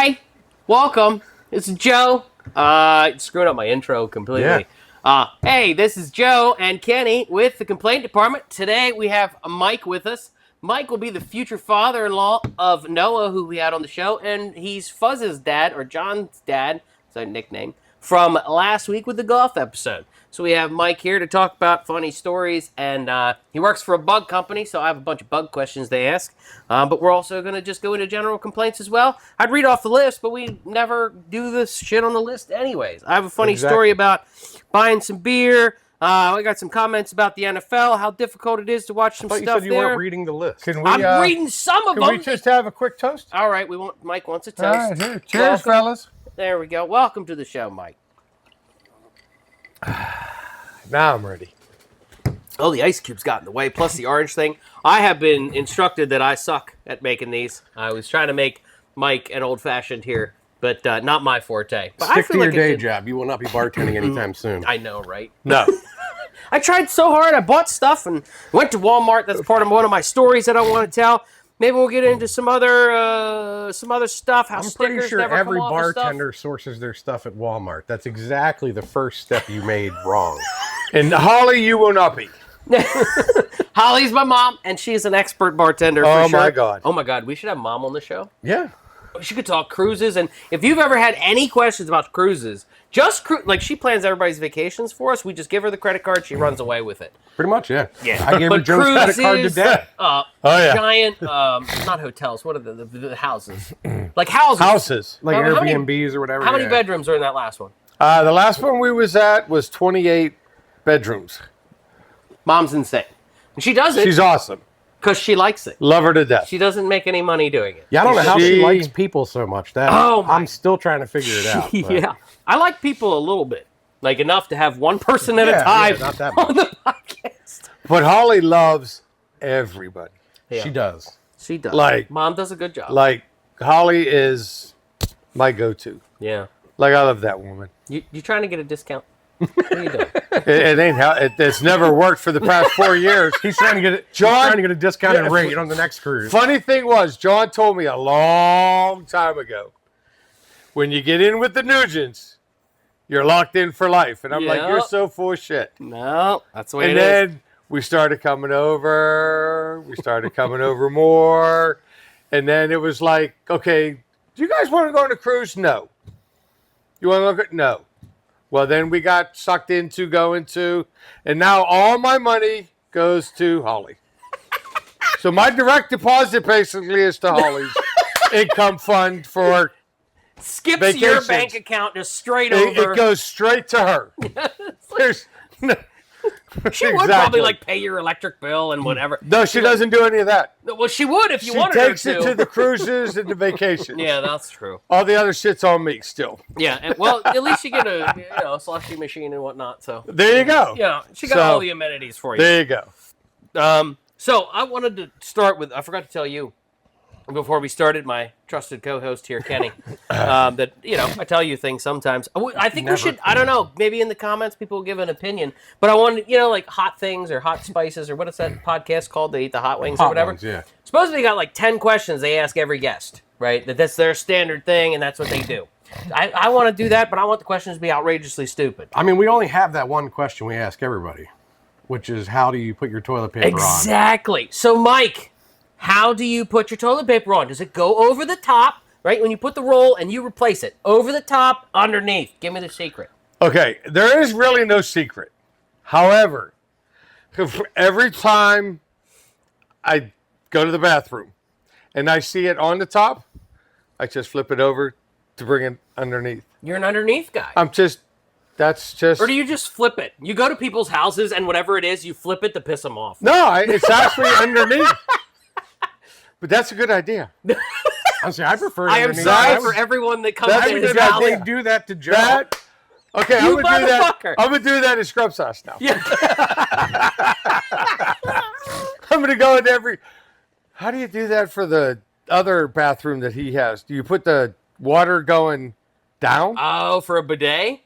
Hi, welcome. This is Joe. Screwing up my intro completely. Hey, this is Joe and Kenny with the complaint department. Today we have Mike with us. Mike will be the future father-in-law of Noah, who we had on the show, and he's Fuzz's dad, or John's dad, it's a nickname, from last week with the golf episode. So we have Mike here to talk about funny stories, and he works for a bug company, so I have a bunch of bug questions to ask. But we're also going to just go into general complaints as well. I'd read off the list, but we never do this shit on the list anyways. I have a funny story about buying some beer. I got some comments about the NFL, how difficult it is to watch some stuff there. You said you weren't reading the list. I'm reading some of them. Can we just have a quick toast? All right, Mike wants a toast. All right, here. Cheers, fellas. There we go. Welcome to the show, Mike. Now I'm ready. Oh, the ice cubes got in the way, plus the orange thing. I have been instructed that I suck at making these. I was trying to make Mike an old-fashioned here, but not my forte. But Stick to your day job. You will not be bartending anytime soon. I know, right? No. I tried so hard. I bought stuff and went to Walmart. That's part of one of my stories that I want to tell. Maybe we'll get into some other stuff. How I'm pretty sure never every come off bartender sources their stuff at Walmart. That's exactly the first step you made wrong. And Holly, you will not be. Holly's my mom, and she's an expert bartender. For sure. My God. Oh my God, we should have Mom on the show. Yeah. She could talk cruises, and if you've ever had any questions about cruises, like she plans everybody's vacations for us. We just give her the credit card, she runs away with it. Pretty much, yeah. Yeah. I gave her Joe's credit card today. Giant, not hotels. What are the houses? Like houses. Houses, like Airbnbs or whatever. How many bedrooms are in that last one? The last one we was at was 28 bedrooms. Mom's insane. And she does it. She's awesome. Because she likes it. Love her to death. She doesn't make any money doing it. Yeah, I don't know how she likes people so much. I'm still trying to figure it out. Yeah. I like people a little bit. Like enough to have one person at a time not that much. on the podcast. But Holly loves everybody. Yeah. She does. She does. Like, Mom does a good job. Like, Holly is my go-to. Yeah. Like, I love that woman. You trying to get a discount? What are you doing? It ain't how it's never worked for the past 4 years. He's trying to get it. John trying to get a discounted rate on the next cruise. Funny thing was, John told me a long time ago, when you get in with the Nugents, you're locked in for life. And I'm like, you're so full of shit. No, that's the way it is. And then we started coming over. We started coming over more. And then it was like, okay, do you guys want to go on a cruise? No. You want to look at? No. Well, then we got sucked into going to, and now all my money goes to Holly. So my direct deposit basically is to Holly's income fund for skips vacations. Your bank account just straight over. It goes straight to her. There's she would probably like pay your electric bill and whatever. No, she doesn't do any of that. Well, she would if you wanted her to. She takes it to the cruises and the vacations. Yeah, that's true. All the other shit's on me still. Yeah, and, well, at least you get a slushy machine and whatnot. So there you go. Yeah, she got all the amenities for you. There you go. So I wanted to start with. I forgot to tell you before we started, my trusted co-host here, Kenny, that, I tell you things sometimes. I think we should, I don't know, maybe in the comments people will give an opinion, but I wanted, like hot things or hot spices or what is that podcast called? They eat the hot wings or whatever. Ones, yeah. Supposedly they got like 10 questions they ask every guest, right? That's their standard thing and that's what they do. I want to do that, but I want the questions to be outrageously stupid. I mean, we only have that one question we ask everybody, which is how do you put your toilet paper on? Exactly. So, Mike, how do you put your toilet paper on? Does it go over the top, right? When you put the roll and you replace it, over the top, underneath. Give me the secret. Okay, there is really no secret. However, every time I go to the bathroom and I see it on the top, I just flip it over to bring it underneath. You're an underneath guy. That's just... Or do you just flip it? You go to people's houses and whatever it is, you flip it to piss them off. No, it's actually underneath. But that's a good idea. Honestly, I prefer it. I am sorry for everyone that comes in his house. They do that to Joe. Okay, I'm going to do that. I'm going to do that in scrub sauce now. Yeah. I'm going to go into every... How do you do that for the other bathroom that he has? Do you put the water going down? Oh, for a bidet?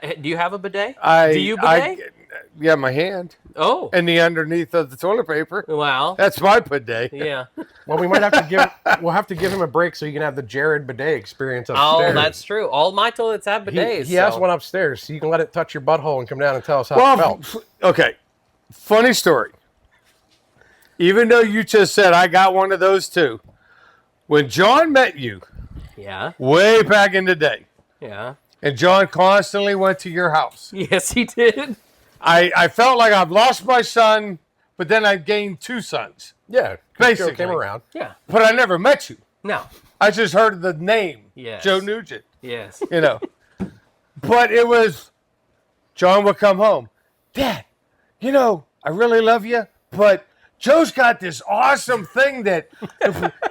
Do you have a bidet? Do you bidet? Yeah, my hand. Oh. And the underneath of the toilet paper. Wow. That's my bidet. Yeah. Well, we might have to we'll have to give him a break so you can have the Jared bidet experience upstairs. Oh, that's true. All my toilets have bidets. He has one upstairs, so you can let it touch your butthole and come down and tell us how it felt. Okay. Funny story. Even though you just said I got one of those too, when John met you, Yeah. way back in the day, Yeah. and John constantly went to your house, Yes, he did. I felt like I've lost my son, but then I gained 2 sons. Yeah, Basically. Joe came around. Yeah. But I never met you. No. I just heard the name, Yes. Joe Nugent, Yes. you know. But it was, John would come home, Dad, you know, I really love you, but Joe's got this awesome thing that,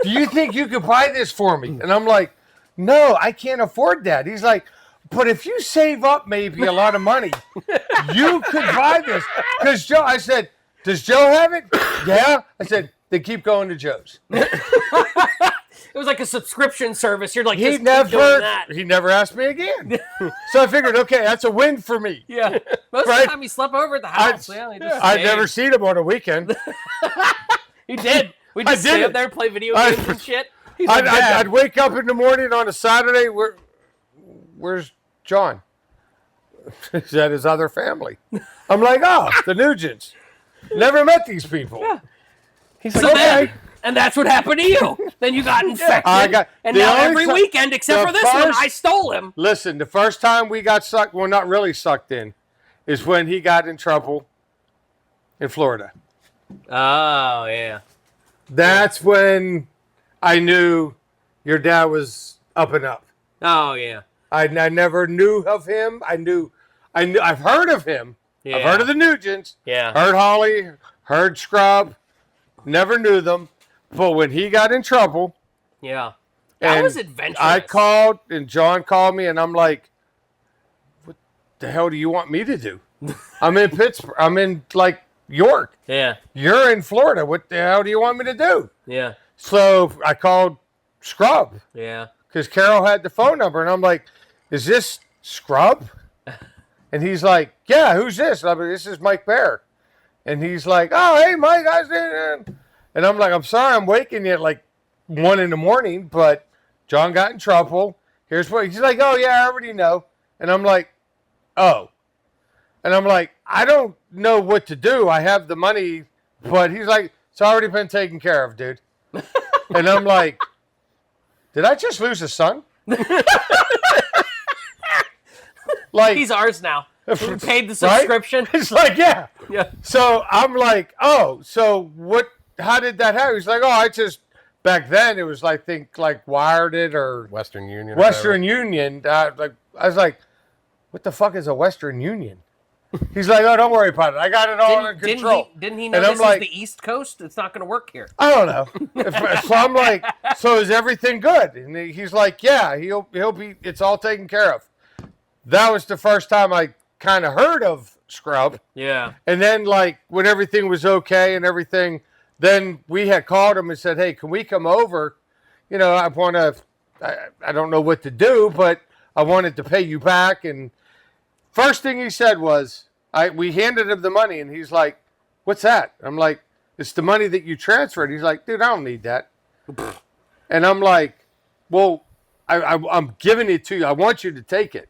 do you think you could buy this for me? And I'm like, no, I can't afford that. He's like, but if you save up maybe a lot of money, you could buy this. Because Joe, I said, does Joe have it? Yeah. I said, then keep going to Joe's. It was like a subscription service. You're like, He just keep doing that. never asked me again. So I figured, okay, that's a win for me. Yeah. Most of Right? the time he slept over at the house. I'd never seen him on a weekend. He did. We I just did stay it. up there, play video games and shit. He's like, I'd wake up in the morning on a Saturday. Where's John? He's at his other family. I'm like, oh, the Nugents. Never met these people. Yeah. He's So like, okay. and that's what happened to you. Then you got infected. And the now only every ti- weekend, except the for this one, first- I stole him. Listen, the first time we got sucked, well, not really sucked in, is when he got in trouble in Florida. Oh, yeah. That's when I knew your dad was up and up. Oh, yeah. I never knew of him. I've heard of him. Yeah. I've heard of the Nugents. Yeah. Heard Holly. Heard Scrub. Never knew them. But when he got in trouble, Yeah. That and was adventurous. I called, and John called me, and I'm like, what the hell do you want me to do? I'm in Pittsburgh. I'm in, like, York. Yeah. You're in Florida. What the hell do you want me to do? Yeah. So I called Scrub. Yeah. Because Carol had the phone number, and I'm like, is this Scrub? And he's like, yeah, who's this? I'm like, this is Mike Bear. And he's like, oh, hey, Mike. And I'm like, I'm sorry I'm waking you at like 1 a.m, but John got in trouble. Here's what he's like, oh, yeah, I already know. And I'm like, oh. And I'm like, I don't know what to do. I have the money, but he's like, it's already been taken care of, dude. And I'm like, did I just lose a son? Like, He's ours now. We paid the right? subscription. It's like, yeah. Yeah. So I'm like, oh, so what? How did that happen? He's like, oh, I just, back then it was like, Wired It or Western Union. Western Union. I was like, what the fuck is a Western Union? He's like, oh, don't worry about it. I got it all under control. Didn't he know And I'm this like, is the East Coast? It's not going to work here. I don't know. So I'm like, so is everything good? And he's like, yeah, he'll be. It's all taken care of. That was the first time I kind of heard of Scrub. Yeah. And then, like, when everything was okay and everything, then we had called him and said, hey, can we come over? You know, I want to. I don't know what to do, but I wanted to pay you back. And first thing he said was, we handed him the money, and he's like, what's that? I'm like, it's the money that you transferred. He's like, dude, I don't need that. And I'm like, well, I'm giving it to you. I want you to take it.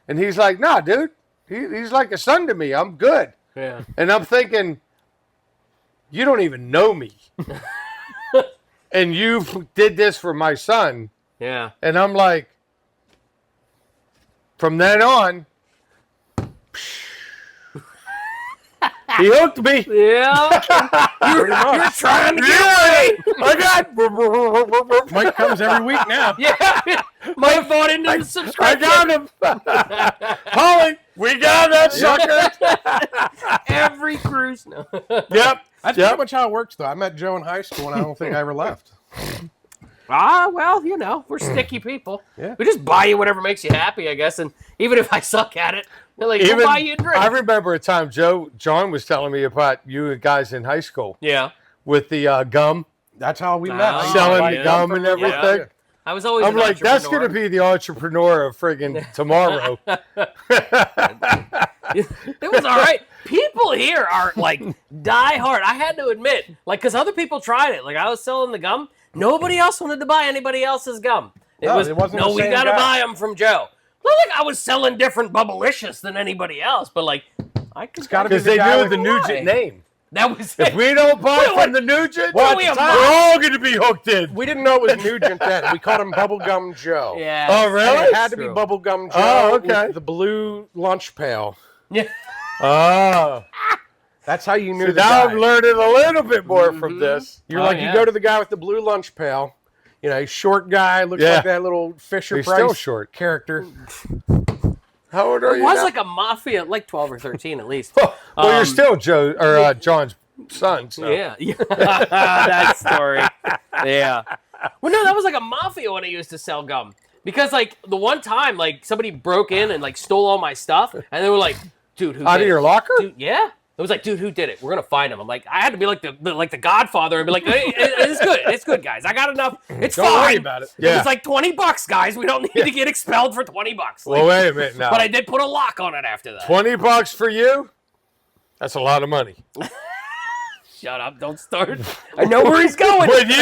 And he's like, nah, dude. He's like a son to me. I'm good. Yeah. And I'm thinking, you don't even know me. And you did this for my son. Yeah. And I'm like, from then on, he hooked me. Yeah. You're trying to get away. I got. Mike comes every week now. Yeah. Mike bought into the I subscription. got him. Holly, we got that sucker. Every cruise. No. Yep. That's pretty much how it works, though. I met Joe in high school, and I don't think I ever left. Well, you know, we're sticky people. Yeah. We just buy you whatever makes you happy, I guess. And even if I suck at it, they're like, we'll buy you a drink. I remember a time John was telling me about you guys in high school Yeah. with the gum, That's how we met. Oh, I used to selling buy the gum and everything. Yeah. I was always I'm an like, that's going to entrepreneur. be the entrepreneur of friggin' tomorrow. It was all right. People here are like die hard. I had to admit, like, because other people tried it. Like, I was selling the gum. Nobody else wanted to buy anybody else's gum. It wasn't no, we got to buy them from Joe. Well, like, I was selling different Bubblicious than anybody else, but like, I could because they knew the Nugent name. That was if we don't buy from the Nugent, we're all going to be hooked in. We didn't know it was Nugent then. We called him Bubblegum Joe. Yeah. Oh, really? And it had to be Bubblegum Joe. Oh, okay. With the blue lunch pail. Yeah. Oh. That's how you knew So the now guy. I'm learning a little bit more from this. You're like, you go to the guy with the blue lunch pail. You know, he's short guy, looks like that little Fisher Price still short character. How old are you? It was now? like a mafia, like 12 or 13 at least. Well, you're still Joe or John's son. So. Yeah. That story. Yeah. Well, no, that was like a mafia when I used to sell gum. Because, like, the one time, like, somebody broke in and, like, stole all my stuff. And they were like, dude, who Out did of your it? locker? Dude, yeah. It was like, dude, who did it? We're going to find him. I'm like, I had to be like the Godfather and be like, hey, it's good. It's good, guys. I got enough. It's Don't fine. worry about it. Yeah. It's like $20, guys. We don't need to get expelled for $20. Like, Well, wait a minute now. but I did put a lock on it after that. $20 for you? That's a lot of money. Shut up. Don't start. I know where he's going. When you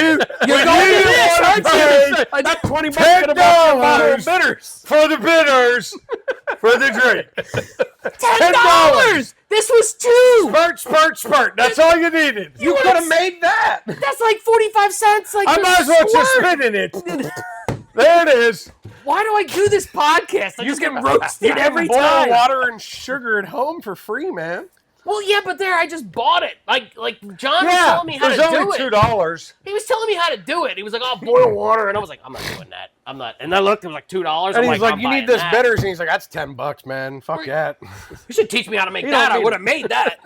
You're going to this, aren't you? That $20 $10 bitters. for the bitters for the drink. $10. This was $2. Spurt. That's all you needed. You could have made that. That's like 45 cents. Like, I for might as well just squirt. spin in it. There it is. Why do I do this podcast? I just get roasted every boil time. water and sugar at home for free, man. Well, yeah, but there I just bought it. Like John was Yeah, telling me how it to was do only it. $2. He was telling me how to do it. He was like, "Oh, boil water," and I was like, "I'm not doing that. I'm not." And I looked, it was like $2. And I'm he's like, I'm you buying need this that. bitters. And he's like, that's $10, man. Fuck that. You should teach me how to make You that. don't I need would it. have made that.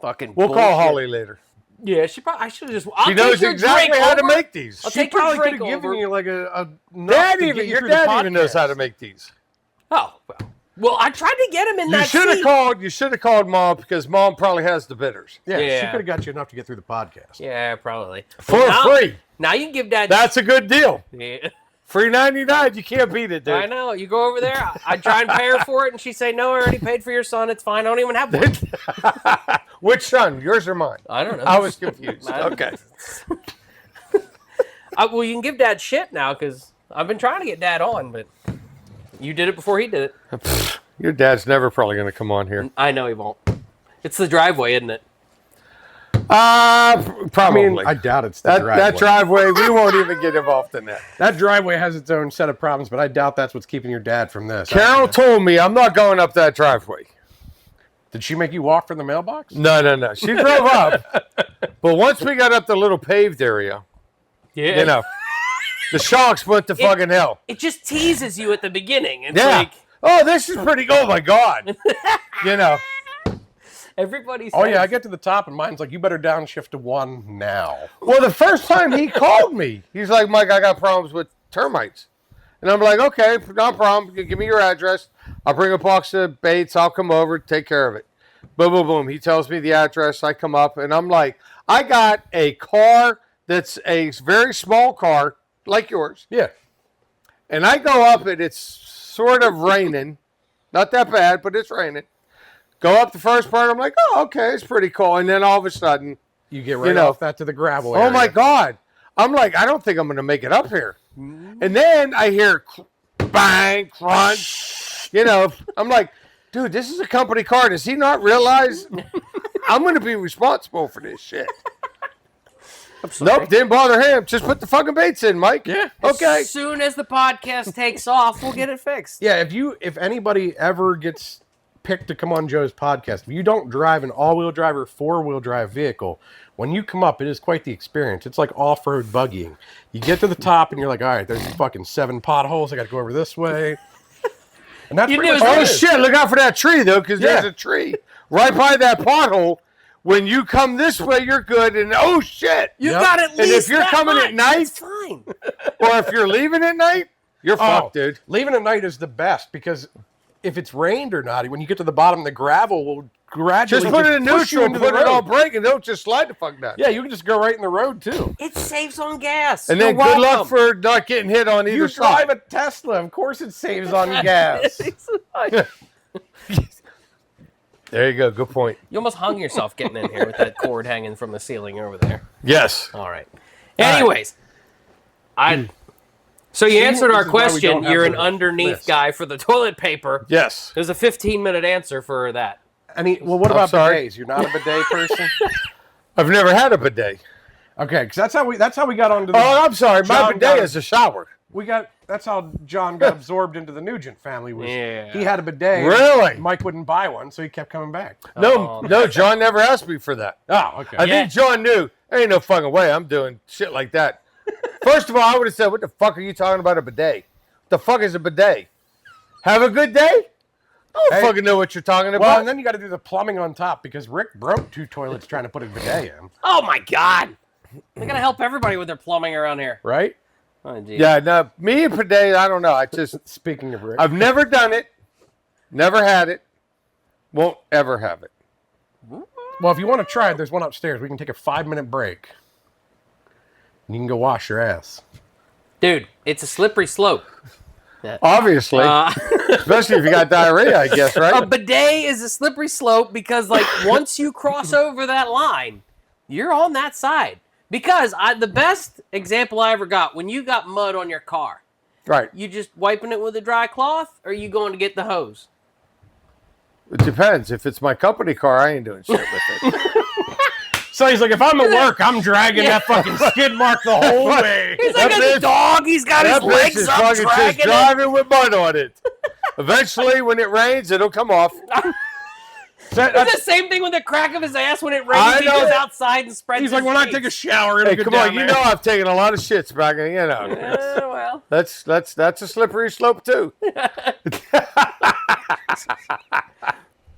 Fucking. We'll call bullshit. Holly later. Yeah, she probably. I should have just. She knows exactly how to make these. I'll She take your probably could drink have given over. you like a Your dad even knows how to make these. Oh, well, I tried to get him in You that should have seat. called. You should have called Mom because Mom probably has the bitters Yeah, she Yeah. could have got you enough to get through the podcast. Yeah, probably. for Now- free. Now you can give Dad. That's a good deal. Yeah. Free 99. You can't beat it, dude. I know. You go over there. I try and pay her for it, and she say, "No, I already paid for your son. It's fine. I don't even have one." Which son, yours or mine? I don't know. I was confused. I- Okay. Well, you can give Dad shit now because I've been trying to get Dad on, but you did it before he did it. Your dad's never probably going to come on here. I know he won't. It's the driveway, isn't it? Probably. I mean, I doubt it's the that driveway, we won't even get involved in that. That driveway has its own set of problems, but I doubt that's what's keeping your dad from this. Carol told me I'm not going up that driveway. Did she make you walk from the mailbox? No. She drove up. But once we got up the little paved area, Yeah. you know, the shocks went to fucking hell. It just teases you at the beginning. It's Yeah. like Oh, this is pretty. Oh, my God. You know. everybody says. Oh, yeah, I get to the top, and mine's like, you better downshift to 1 now. Well, the first time he called me, he's like, Mike, I got problems with termites. And I'm like, okay, no problem. Give me your address. I'll bring a box of baits. I'll come over, take care of it. Boom, boom, boom. He tells me the address. I come up, and I'm like, I got a car that's a very small car, like yours. Yeah. And I go up, and it's sort of raining. Not that bad, but it's raining. Go up the first part. I'm like, oh, okay, it's pretty cool. And then all of a sudden, You get right off that to the gravel area. oh, my God. I'm like, I don't think I'm going to make it up here. And then I hear bang, crunch. You know, I'm like, dude, this is a company car. Does he not realize I'm going to be responsible for this shit? Nope, didn't bother him. Just put the fucking baits in, Mike. Yeah. Okay. As soon as the podcast takes off, we'll get it fixed. Yeah, if anybody ever gets picked to come on Joe's podcast, if you don't drive an all-wheel drive or four-wheel drive vehicle, when you come up, it is quite the experience. It's like off-road buggying. You get to the top, and you're like, all right, there's fucking 7 potholes. I got to go over this way. And that's You pretty knew much it what Oh, it is. shit. Look out for that tree, though, because there's Yeah. a tree right by that pothole. When you come this way, you're good. And, oh, shit. You Yep. got at And least if you're that coming much. at night- That's fine. Or if you're leaving at night, you're fucked, dude. Leaving at night is the best because if it's rained or not, when you get to the bottom, the gravel will gradually Just put it in push you neutral, into the put it road. on brake, and they'll just slide the fuck down. Yeah, you can just go right in the road too. It saves on gas. And then You're good luck welcome. for not getting hit on either You side. drive a Tesla, of course it saves on gas. There you go. Good point. You almost hung yourself getting in here with that cord hanging from the ceiling over there. Yes. All right. Anyways, so you answered our question. You're an underneath guy for the toilet paper. Yes. There's a 15-minute answer for that. Well, what about bidets? You're not a bidet person? I've never had a bidet. Okay, because that's how we got onto the... Oh, I'm sorry. My bidet is a shower. That's how John got absorbed into the Nugent family. He had a bidet. Really? Mike wouldn't buy one, so he kept coming back. No, John never asked me for that. Oh, okay. I think John knew, ain't no fucking way I'm doing shit like that. First of all, I would have said, what the fuck are you talking about a bidet? What the fuck is a bidet? Have a good day? I don't fucking know what you're talking about. Well, and then you got to do the plumbing on top because Rick broke 2 toilets trying to put a bidet in. Oh, my God. They got to help everybody with their plumbing around here. Right? Oh, geez. Yeah, no, me and bidet, I don't know. I just... Speaking of Rick. I've never done it. Never had it. Won't ever have it. Well, if you want to try it, there's one upstairs. We can take a 5-minute break. And you can go wash your ass. Dude, it's a slippery slope. Obviously. Especially if you got diarrhea, I guess, right? A bidet is a slippery slope because, like, once you cross over that line, you're on that side. Because the best example I ever got, when you got mud on your car, Right. you just wiping it with a dry cloth, or are you going to get the hose? It depends. If it's my company car, I ain't doing shit with it. So he's like, if I'm at work, I'm dragging that fucking skid mark the whole way. He's like a dog. He's got his legs up, dragging it. Driving with mud on it. Eventually, when it rains, it'll come off. It's the same thing with the crack of his ass when it rains. He goes outside and spreads. He's like, when I take a shower, hey, come on, you know I've taken a lot of shits back, and you know. Well, that's a slippery slope too.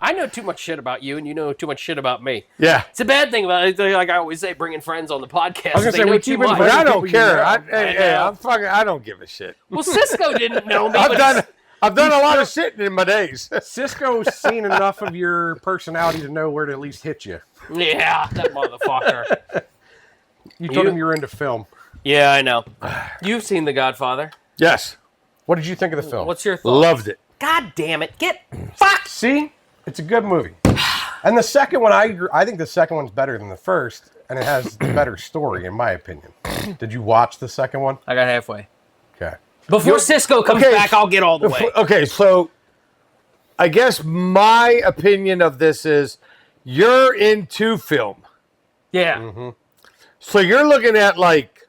I know too much shit about you, and you know too much shit about me. Yeah, it's a bad thing about it. Like I always say, bringing friends on the podcast. I was gonna say, we keep it, but I don't care. I don't give a shit. Well, Cisco didn't know me. I've done a lot of shit in my days. Cisco's seen enough of your personality to know where to at least hit you. Yeah, that motherfucker. You told him you were into film. Yeah, I know. You've seen The Godfather. Yes. What did you think of the film? What's your thought? Loved it. God damn it. Fuck. See? It's a good movie. And the second one, I think the second one's better than the first, and it has the better story, in my opinion. Did you watch the second one? I got halfway. Okay. Before Cisco comes back, I'll get all the way. Okay, so I guess my opinion of this is you're into film. Yeah. Mm-hmm. So you're looking at, like,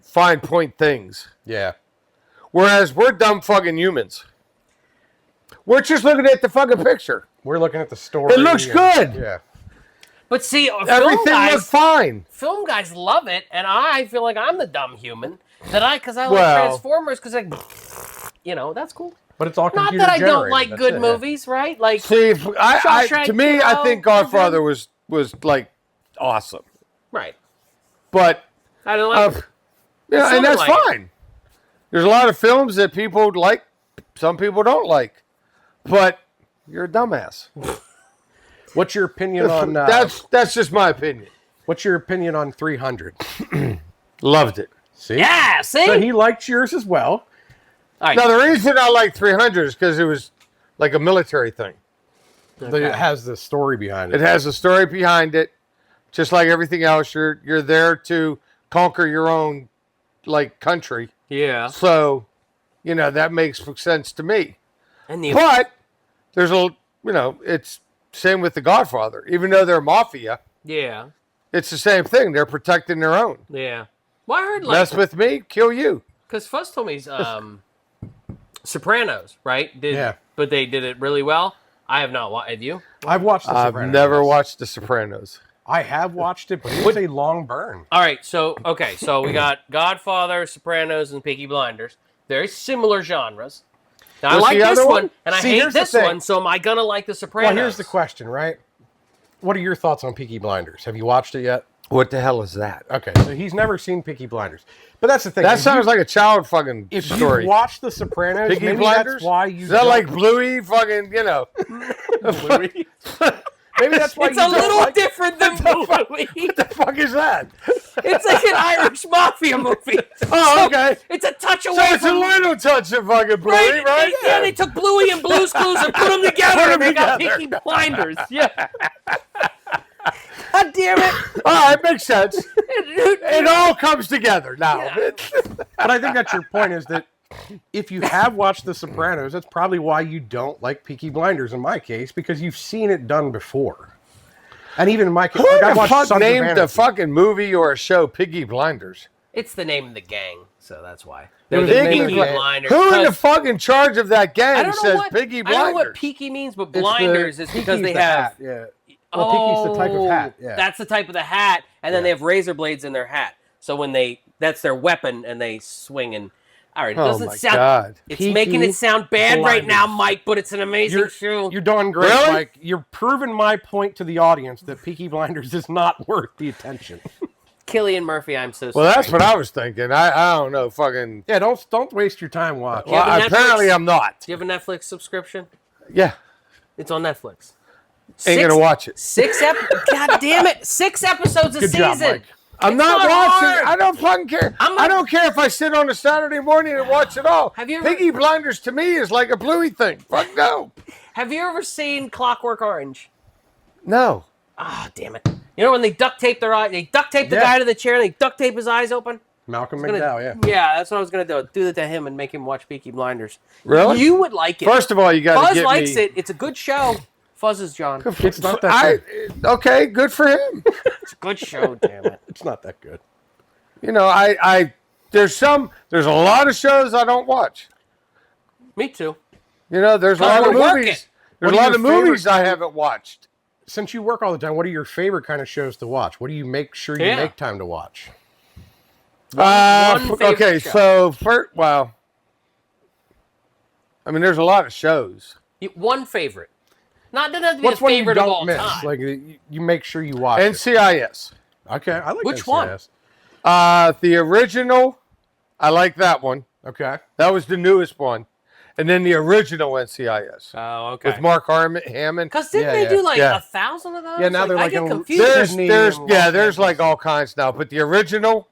fine point things. Yeah. Whereas we're dumb fucking humans. We're just looking at the fucking picture. We're looking at the story. It looks good. Yeah. But see, everything looks fine. Film guys love it, and I feel like I'm the dumb human. Because I like Transformers, because that's cool. But it's all computer not that I generated. don't like good movies, right? Like, see, to me, I think Godfather was like awesome, right? But I don't like. And that's fine. There's a lot of films that people like, some people don't like, but you're a dumbass. What's your opinion on? That's just my opinion. What's your opinion on 300? Loved it. See? Yeah, see? So he liked yours as well. Right. Now, the reason I like 300 is because it was like a military thing. Okay. It has the story behind it. It has a story behind it. Just like everything else, you're there to conquer your own, like, country. Yeah. So, that makes sense to me. But there's it's same with The Godfather. Even though they're mafia. Yeah. It's the same thing. They're protecting their own. Yeah. Well, I heard mess with me, kill you. Because Fuss told me Sopranos, right? Yeah. But they did it really well. I have not watched. Have you? I've watched The Sopranos. I've never watched The Sopranos. I have watched it, but it was a long burn. All right, so we got Godfather, Sopranos, and Peaky Blinders. Very similar genres. Now, I like this one, and I hate this one, so am I going to like The Sopranos? Well, here's the question, right? What are your thoughts on Peaky Blinders? Have you watched it yet? What the hell is that? Okay, so he's never seen Peaky Blinders. But that's the thing. That sounds like a child fucking if story. If you watch The Sopranos, Peaky maybe Blinders? that's why you Is that like Bluey fucking, Bluey? Maybe that's why It's you a don't little like different than Bluey. What the fuck is that? It's like an Irish mafia movie. Oh, okay. It's a touch So away it's a from little touch of fucking Bluey, right? Yeah, they took Bluey and Blue's Clues and put them together Put 'em and they got together. Peaky Blinders. Yeah. God damn it. All right, makes sense. It all comes together now. Yeah. But I think that's your point, is that if you have watched The Sopranos, that's probably why you don't like Peaky Blinders in my case, because you've seen it done before. And even in my case, Who like, I the watched fuck Sons of named the Anarchy. fucking movie or a show Piggy Blinders? It's the name of the gang, so that's why. It They're was the the name of Peaky the gang. Blinders. Who in the because- fuck in charge of that I gang don't know says what Piggy I Blinders? don't know what Peaky means, but It's the- blinders is because Peaky's they the have. hat, yeah. Well, Peaky's the type of hat. Yeah. That's the type of the hat, and then they have razor blades in their hat. So when that's their weapon, and they swing and. All right, it Oh doesn't my sound. God. It's Peaky making it sound bad right Blinders. now, Mike, but it's an amazing show. You're doing great, Really? Mike. You're proving my point to the audience that Peaky Blinders is not worth the attention. Cillian Murphy, I'm so sorry. Well, that's what I was thinking. I don't know, fucking. Yeah, don't waste your time watching. You have Well, a Netflix? apparently I'm not. Do you have a Netflix subscription? Yeah, It's on Netflix. ain't gonna watch it. God damn it! 6 episodes a Good season. job, Mike. I'm It's not not watching. hard. I don't fucking care. I don't care if I sit on a Saturday morning and watch it all. Have you ever- Piggy Blinders to me is like a Bluey thing. Fuck no. Have you ever seen Clockwork Orange? No. Ah, damn it! You know when they duct tape their eye, they duct tape the Yeah. guy to the chair, and they duct tape his eyes open. Malcolm Gonna- McDowell, yeah. Yeah, that's what I was gonna do. Do that to him and make him watch Peaky Blinders. Really? You would like it. First of all, you got to Fuzz get likes me. it. It's a good show. Fuzz is John. It's not that good. Okay, good for him. It's a good show. Damn it. It's not that good. You know, there's a lot of shows I don't watch. Me too. You know, there's a Cause lot of we're working. movies. There's What a are lot your of movies favorite- I haven't watched. Since you work all the time, what are your favorite kind of shows to watch? What do you make sure you Yeah. make time to watch? One favorite Okay, show. so first, well, I mean, there's a lot of shows. One favorite. Not that doesn't be What's a one you favorite of all don't miss? time. Like you make sure you watch it. NCIS. Okay, I like Which NCIS. The original, I like that one. Okay. That was the newest one. And then the original NCIS Oh, okay. with Mark Hammond. Because didn't Yeah, they yeah. do like Yeah. 1,000 of those? Yeah, now they're I like get a- confused. Disney There's and yeah, Los there's like Angeles. all kinds now. But the original,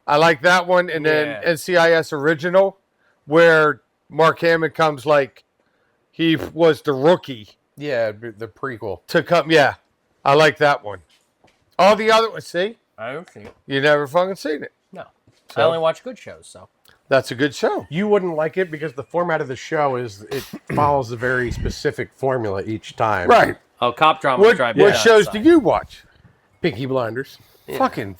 I like that one. And then Yeah. NCIS original, where Mark Hammond comes like he was the rookie Yeah, the prequel. to come. Yeah, I like that one. All the other ones, see, I don't see it. you never fucking seen it. No. So? I only watch good shows, so. That's a good show. You wouldn't like it because the format of the show is it follows a very specific formula each time. Right. Oh, cop drama What drive me what nuts, shows so. do you watch? Peaky Blinders. Fucking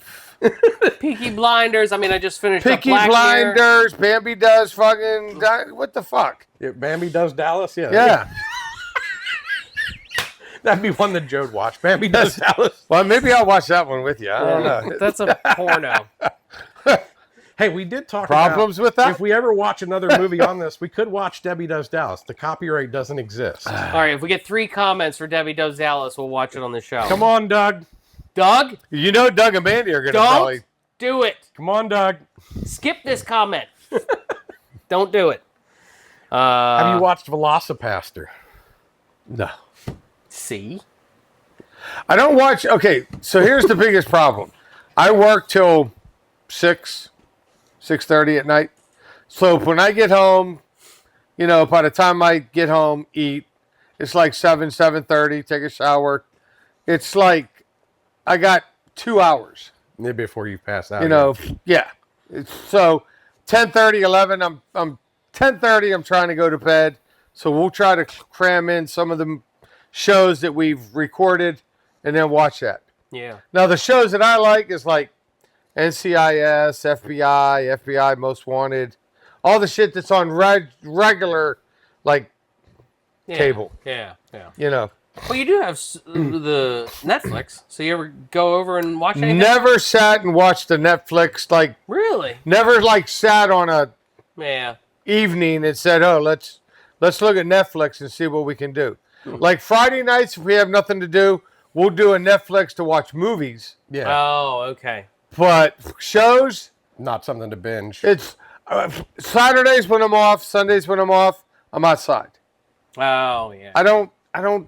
Peaky Blinders. I mean, I just finished up Peaky Black Mirror. Blinders. Bambi does fucking. What the fuck? Yeah, Bambi Does Dallas. Yeah. Yeah. That'd be one that Joe'd watch. Bambi Does Dallas. Well, maybe I'll watch that one with you. I don't know. That's a porno. Hey, we did talk Problems about with that? if we ever watch another movie on this, we could watch Debbie Does Dallas. The copyright doesn't exist. All right, if we get 3 comments for Debbie Does Dallas, we'll watch it on the show. Come on, Doug. Doug, You know, Doug and Mandy are gonna don't probably. do it. Come on, Doug. Skip this comment. Don't do it. Have you watched Velocipaster? No. See? I don't watch. Okay, so here's the biggest problem. I work till 6:30 at night. So when I get home, you know, by the time I get home, eat, it's like 7:30. Take a shower. It's like I got 2 hours. Yeah, before you pass out. You know, yeah. So 10:30, 11. I'm 10:30. I'm trying to go to bed. So we'll try to cram in some of the shows that we've recorded, and then watch that. Yeah. Now the shows that I like is like NCIS, FBI Most Wanted, all the shit that's on regular, like Yeah. cable. Yeah. Yeah. You know, Well, you do have the Netflix, so you ever go over and watch anything? never sat and watched the Netflix. Like Really? never like sat on a Yeah. evening and said, "Oh, let's look at Netflix and see what we can do." Like Friday nights, if we have nothing to do, we'll do a Netflix to watch movies. Yeah. Oh, okay. But shows, Not something to binge. it's Saturdays when I'm off, Sundays when I'm off, I'm outside. Oh, yeah. I don't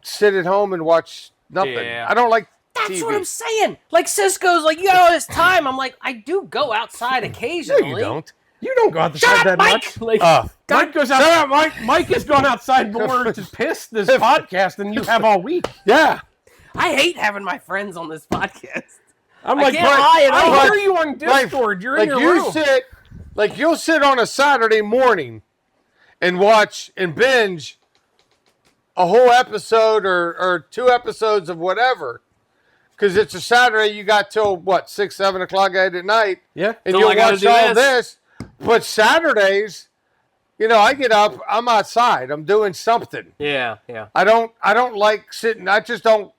sit at home and watch nothing. Yeah. I don't like That's TV. what I'm saying. Like Cisco's like, you got all this time. I'm like, I do go outside No, occasionally. you don't. You don't go outside Shut up, that Mike! much. Like, Mike goes out. Shut up, Mike! Mike has gone outside more to piss this podcast than you have all week. Yeah. I hate having my friends on this podcast. I'm I like, can't lie at all. I hear you on Discord. You're in your room. You'll sit on a Saturday morning and watch and binge a whole episode or 2 episodes of whatever. Because it's a Saturday, you got till, 6, 7 o'clock at night. Yeah. And So you'll I gotta watch do all this. this. But Saturdays, I get up, I'm outside, I'm doing something. Yeah. I don't like sitting, I just don't,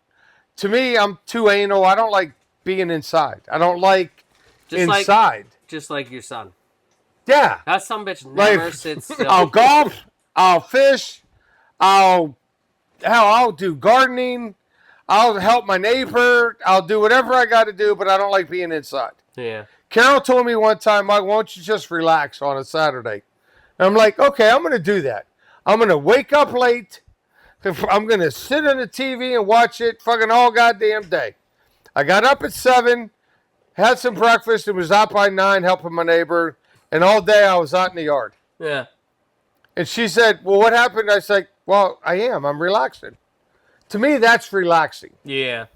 to me, I'm too anal. I don't like being inside. I don't like inside. Just like your son. Yeah. That son bitch never Like, sits still. I'll golf, I'll fish, I'll do gardening, I'll help my neighbor, I'll do whatever I got to do, but I don't like being inside. Yeah. Carol told me one time, Mike, why don't you just relax on a Saturday? And I'm like, okay, I'm going to do that. I'm going to wake up late. I'm going to sit on the TV and watch it fucking all goddamn day. I got up at 7, had some breakfast, and was out by 9 helping my neighbor. And all day I was out in the yard. Yeah. And she said, well, what happened? I said, well, I'm relaxing. To me, that's relaxing. Yeah.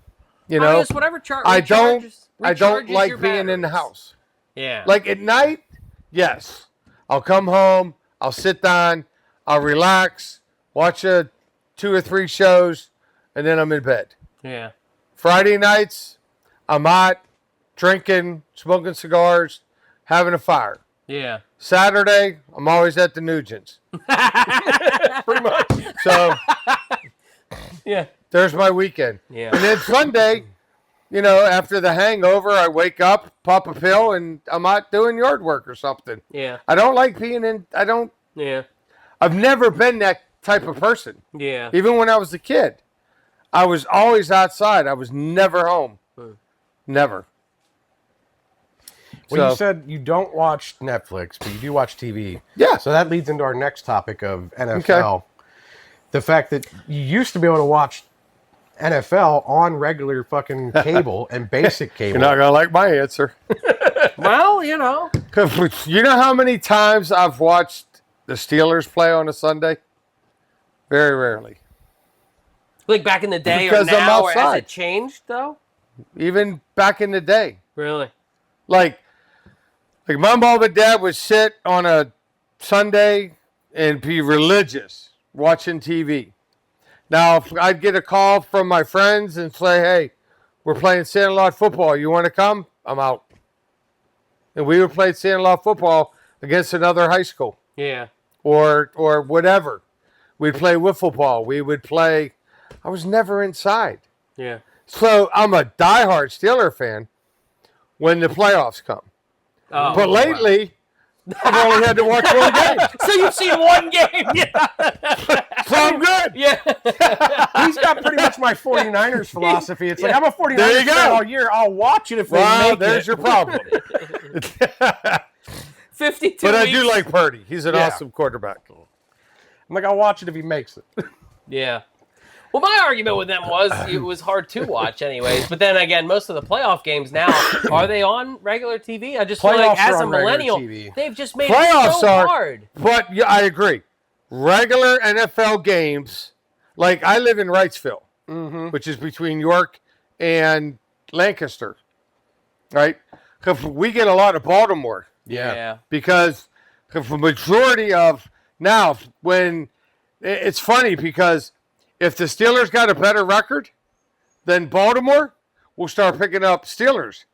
You know, It's whatever I don't recharges like your being in the batteries. house. Yeah. Like at night, yes. I'll come home, I'll sit down, I'll relax, watch 2 or 3 shows, and then I'm in bed. Yeah. Friday nights, I'm out drinking, smoking cigars, having a fire. Yeah. Saturday, I'm always at the Nugent's. Pretty much. So Yeah. there's my weekend. Yeah. And then Sunday, after the hangover, I wake up, pop a pill, and I'm out doing yard work or something. Yeah. I don't like being in, Yeah. I've never been that type of person. Yeah. Even when I was a kid, I was always outside. I was never home. Never. Well, you So- said you don't watch Netflix, but you do watch TV. Yeah. So that leads into our next topic of NFL. The fact that you used to be able to watch NFL on regular fucking cable and basic cable. You're not going to like my answer. Well, You know how many times I've watched the Steelers play on a Sunday? Very rarely. like back in the day Because or I'm now, or has outside. it changed though? Even back in the day. Really? Like my mom and dad would sit on a Sunday and be religious watching TV. Now, if I'd get a call from my friends and say, hey, we're playing Sandlot football. You want to come? I'm out. And we would play Sandlot football against another high school Yeah. or whatever. We'd play wiffle ball. We would play. I was never inside. Yeah. So I'm a diehard Steeler fan when the playoffs come. Oh, But lately, I've only had to watch one game. So you've seen one game? Yeah. So I'm good. Yeah. He's got pretty much my 49ers philosophy. It's like, I'm a 49ers There you go. fan all year. I'll watch it if they Well, make there's it. your problem. 52 But I weeks. do like Purdy. He's an Yeah. awesome quarterback. I'm like, I'll watch it if he makes it. Yeah. Well, my argument with them was it was hard to watch anyways. But then again, most of the playoff games now, are they on regular TV? I just feel like Playoffs as are a on regular millennial, TV. they've just made Playoffs it so are, hard. but yeah, I agree. Regular NFL games, like I live in Wrightsville, which is between York and Lancaster, right? 'Cause we get a lot of Baltimore. Yeah. Because the majority of now, when it's funny because if the Steelers got a better record than Baltimore, we'll start picking up Steelers.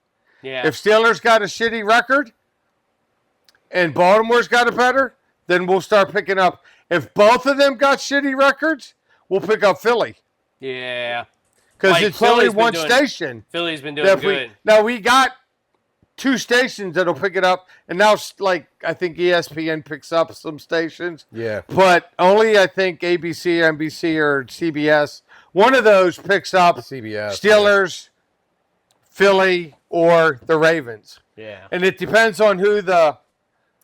Yeah. If Steelers got a shitty record and Baltimore's got a better, then we'll start picking up. If both of them got shitty records, we'll pick up Philly Yeah. because Like, it's only Philly's been one doing- station. Philly's been doing That good. now we got 2 stations that'll pick it up, and now like I think ESPN picks up some stations, Yeah. but only I think ABC, NBC, or CBS. One of those picks up CBS. Steelers, Philly, or the Ravens, Yeah. and it depends on who the.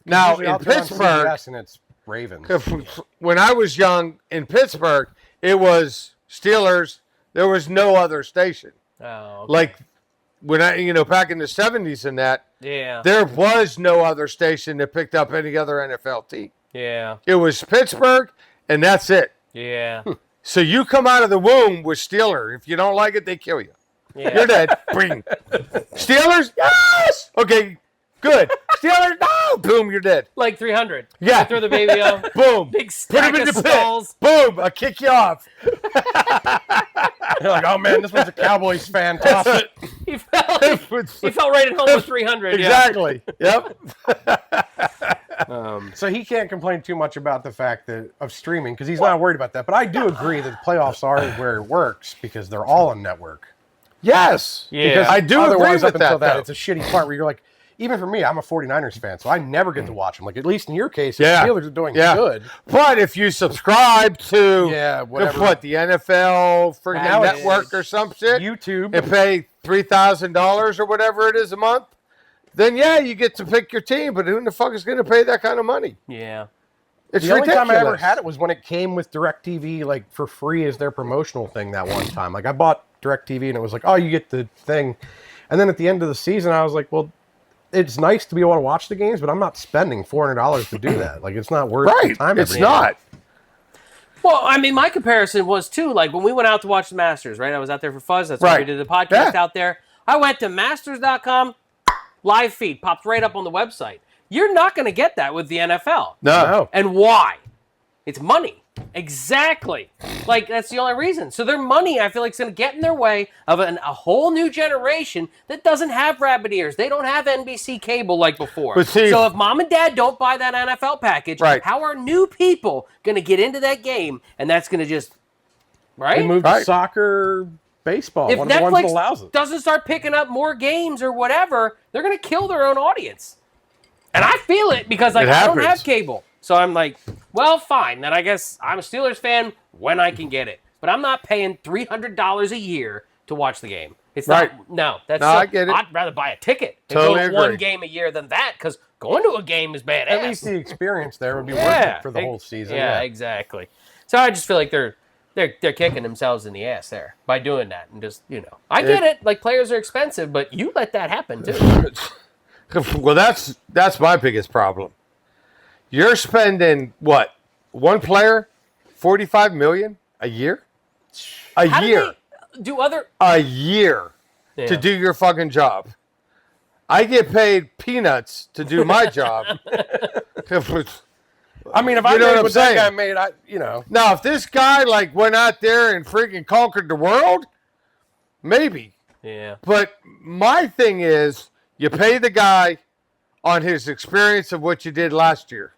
Now Usually in I'll turn on Pittsburgh, CBS and it's Ravens. when I was young in Pittsburgh, it was Steelers, there was no other station. Oh, okay. Like when back in the 70s and that, yeah, there was no other station that picked up any other NFL team. yeah, It was Pittsburgh, and that's it. yeah, So you come out of the womb with Steeler. If you don't like it, they kill you. yeah. You're dead. Bring. Steelers? Yes! Okay, good. Steelers? No! Boom, you're dead. Like 300. Yeah. You throw the baby out. Boom. Big Put stack him in of the skulls. pit. Boom, I'll kick you off. You're like, oh man, this one's a Cowboys fan. Toss it. He fell right at home with 300. Exactly. Yep. So he can't complain too much about the fact of streaming because he's not worried about that. But I do agree that the playoffs are where it works because they're all on network. Yes. Yeah. Because I do agree Otherwise, with up until that, though. it's a shitty part where you're like, even for me, I'm a 49ers fan, so I never get to watch them. Like, at least in your case, the Yeah. Steelers are doing Yeah. good. But if you subscribe to whatever. the NFL freaking Now it's network or some shit YouTube. and pay $3,000 or whatever it is a month, then yeah, you get to pick your team. But who in the fuck is going to pay that kind of money? Yeah. It's The only ridiculous. time I ever had it was when it came with DirecTV, like for free as their promotional thing that one time. Like I bought DirecTV and it was like, oh, you get the thing. And then at the end of the season, I was like, well, it's nice to be able to watch the games, but I'm not spending $400 to do that. Like it's not worth the time. It's every not. Well, I mean, my comparison was too, like when we went out to watch the Masters, right? I was out there for Fuzz. That's why we Right. did the podcast Yeah. out there. I went to masters.com, live feed, popped right up on the website. You're not going to get that with the NFL. No. And why? It's money. Exactly. Like, that's the only reason. So their money, I feel like, is going to get in their way of a whole new generation that doesn't have rabbit ears. They don't have NBC cable like before. But see, so if mom and dad don't buy that NFL package, Right. how are new people going to get into that game? And that's going to just, right? They moved Right. to soccer, baseball. If One of the ones that allows Netflix it. doesn't start picking up more games or whatever, they're going to kill their own audience. And I feel it because like It I don't happens. have cable. So I'm like, well, fine. Then I guess I'm a Steelers fan when I can get it. But I'm not paying $300 a year to watch the game. It's Right. not. No, that's. No, I get it. I'd rather buy a ticket and Totally go to one agree. game a year than that because going to a game is badass. At least the experience there would be worth yeah, it for the whole season. Yeah, exactly. So I just feel like they're kicking themselves in the ass there by doing that and just I get it. Like players are expensive, but you let that happen too. Well, that's my biggest problem. You're spending what? One player, $45 million a year? A How do year. they do other? A year Yeah. to do your fucking job. I get paid peanuts to do my job. I mean, if I You know made what I'm what that saying? guy made, Now, if this guy like went out there and freaking conquered the world, maybe. Yeah. But my thing is, you pay the guy on his experience of what you did last year.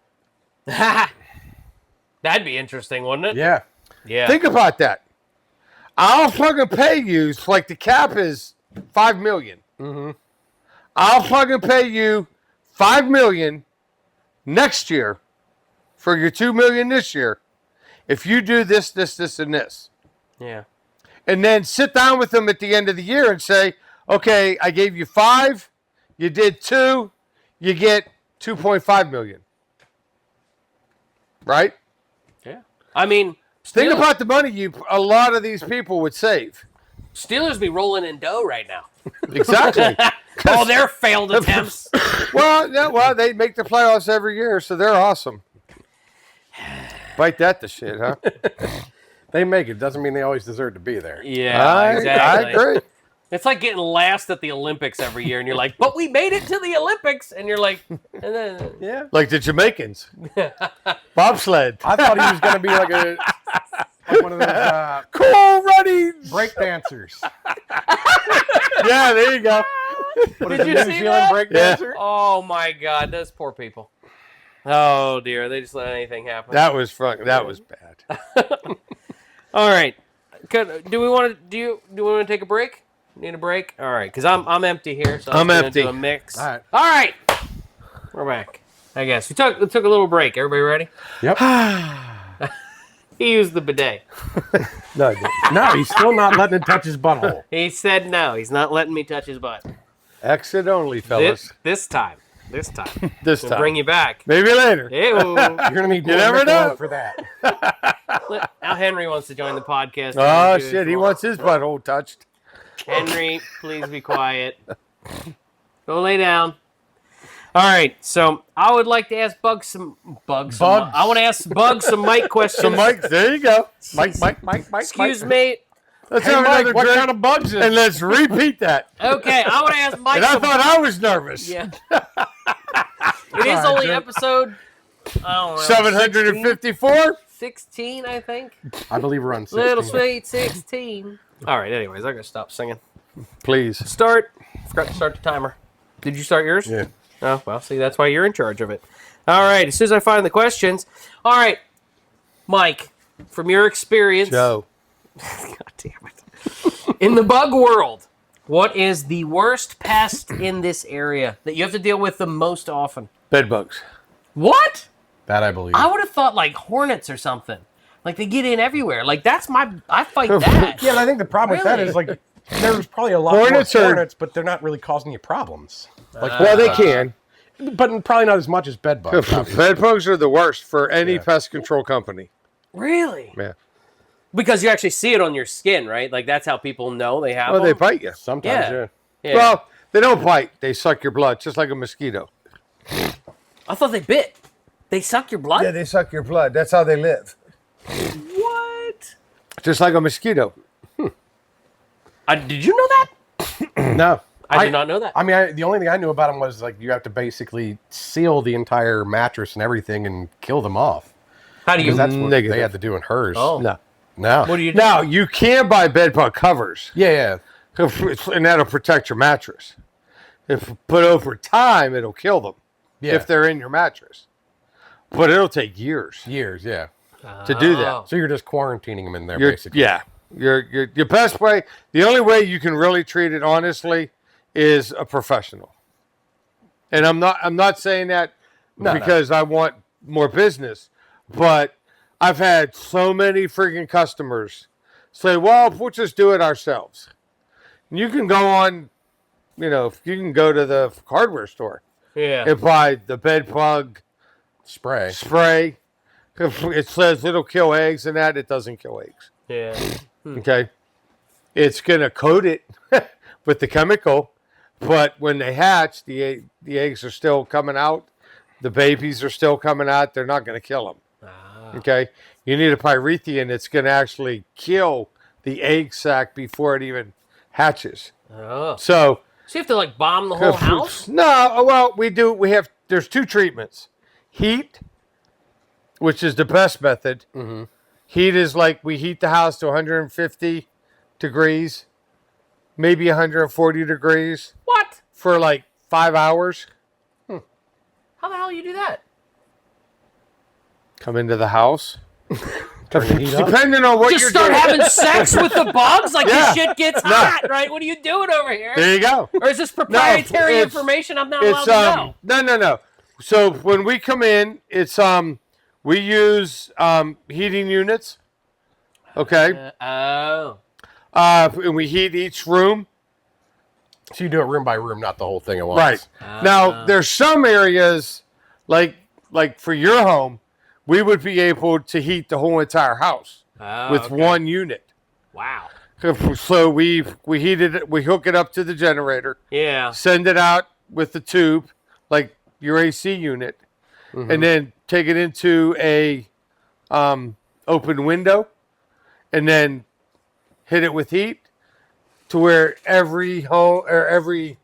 That'd be interesting, wouldn't it? yeah. Yeah. Think about that. I'll fucking pay you like the cap is $5 million. Mm-hmm. I'll fucking pay you $5 million next year for your $2 million this year if you do this, this, this, and this. Yeah. And then sit down with them at the end of the year and say, okay, I gave you 5, you did 2, you get 2.5 million. Right? Yeah. I mean, Think Steelers- about the money a lot of these people would save. Steelers be rolling in dough right now. Exactly. All their failed attempts. Well, they make the playoffs every year, so they're awesome. Bite that to shit, huh? They make it. Doesn't mean they always deserve to be there. Yeah, exactly. I agree. It's like getting last at the Olympics every year, and you're like, but we made it to the Olympics, and you're like, and then Yeah. Like the Jamaicans. Bobsled. I thought he was going to be like one of those Cool runnings. break dancers. Yeah, there you go. What Did is you it, New see Zealand that? break Yeah. dancer? oh my God, those poor people. Oh dear, they just let anything happen. That was fun. That was bad. All right, do we want to take a break? Need a break? All right, because I'm empty here, so I'm just gonna empty. do a mix. All right. All right, we're back. I guess we took a little break. Everybody ready? Yep. He used the bidet. No, he's still not letting it touch his butthole. He said no. He's not letting me touch his butt. Exit only, fellas. This time. This We'll time. bring you back. Maybe later. Ew. You're going to need You more never Michelob know. for that. Now Henry wants to join the podcast. Oh, shit. He wants his butthole touched. Henry, please be quiet. Go lay down. All right, so I would like to ask Bugs. I want to ask Bugs some Mike questions. So, Mike, there you go. Mike. Excuse me. Let's Hey, have Mike, another what drink, kind of bugs is and let's repeat that. Okay, I want to ask Mike. And I thought I was nervous. Yeah. It is only episode. I don't know. 754? 16, I think. I believe we're on 16. Little sweet 16. All right. Anyways, I gotta stop singing. Please. Start. Forgot to start the timer. Did you start yours? Yeah. Oh, well, see, that's why you're in charge of it. All right, as soon as I find the questions. All right, Mike, from your experience. Joe. God damn it. In the bug world, what is the worst pest in this area that you have to deal with the most often? Bed bugs. What? That I believe. I would have thought like hornets or something. Like they get in everywhere. Like that's I fight that. Yeah, and I think the problem with that Really? is like there's probably a lot Hornets more are- hornets, but they're not really causing you problems. Like, Well, they can. but probably not as much as bed bugs. obviously. Bed bugs are the worst for any Yeah. pest control company. Really? Yeah. Because you actually see it on your skin, right? Like that's how people know they have Oh, they them. bite you. Sometimes, Yeah. yeah. Yeah. Well, they don't bite. They suck your blood, just like a mosquito. I thought they bit. They suck your blood? Yeah, they suck your blood. That's how they live. What? Just like a mosquito. Did you know that? No. I did not know that. I mean, the only thing I knew about them was like you have to basically seal the entire mattress and everything and kill them off. How do you? Because that's what Negative. they had to do in hers. Oh. No. No. What do you do? Now, you can buy bed bug covers, Yeah, yeah. and that'll protect your mattress. But over time, it'll kill them Yeah. if they're in your mattress. But it'll take years Years, yeah. to do that. Oh. So you're just quarantining them in there, You're- basically. Yeah. Your best way, the only way you can really treat it honestly is a professional. And I'm not saying that No, because I want more business, but I've had so many freaking customers say, well, we'll just do it ourselves. And you can go on, you can go to the hardware store Yeah. and buy the bed bug Spray. spray. It says it'll kill eggs and that. It doesn't kill eggs. Yeah. Okay. It's going to coat it with the chemical, but when they hatch, the eggs are still coming out. The babies are still coming out. They're not going to kill them. Ah. Okay. You need a pyrethrin that's going to actually kill the egg sac before it even hatches. Oh. So, So you have to like bomb the whole house? no, well, there's two treatments. Heat, which is the best method. Mm-hmm. Heat is like we heat the house to 150 degrees, maybe 140 degrees What? for like 5 hours. How the hell you do that? Come into the house. Turn the heat up. Depending on what Just you're start doing. having sex with the bugs? Like Yeah. this shit gets hot, right? What are you doing over here? There you go. Or is this proprietary it's- information I'm not allowed to know? No. So when we come in, it's we use heating units. Okay. Oh. And we heat each room. So you do it room by room, not the whole thing at once. Right. Now, there's some areas, like for your home, we would be able to heat the whole entire house Oh, with okay. one unit. Wow. So we heated it, we hook it up to the generator, Yeah. send it out with the tube, like your AC unit, and then take it into a open window, and then hit it with heat to where every home or every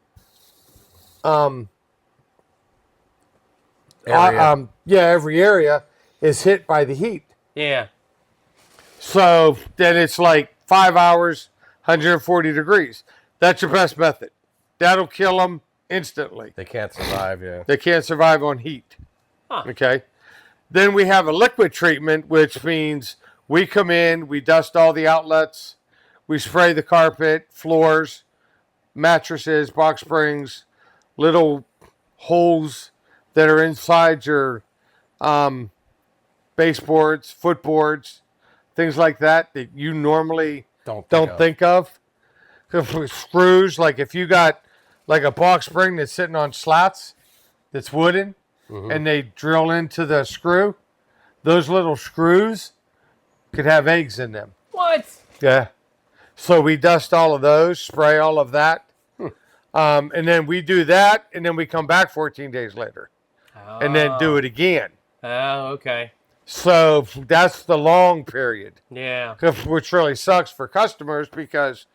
Area. every area is hit by the heat. Yeah. So then it's like 5 hours, 140 degrees. That's your best method. That'll kill them instantly. They can't survive, yeah. They can't survive on heat. Huh. Okay. Then we have a liquid treatment, which means we come in, we dust all the outlets, we spray the carpet, floors, mattresses, box springs, little holes that are inside your baseboards, footboards, things like that you normally Don't think of. Screws, like if you got like a box spring that's sitting on slats that's wooden and they drill into the screw, those little screws could have eggs in them. What? Yeah. So we dust all of those, spray all of that. And then we do that, and then we come back 14 days later and then do it again. Oh, okay. So that's the long period. Yeah. Which really sucks for customers because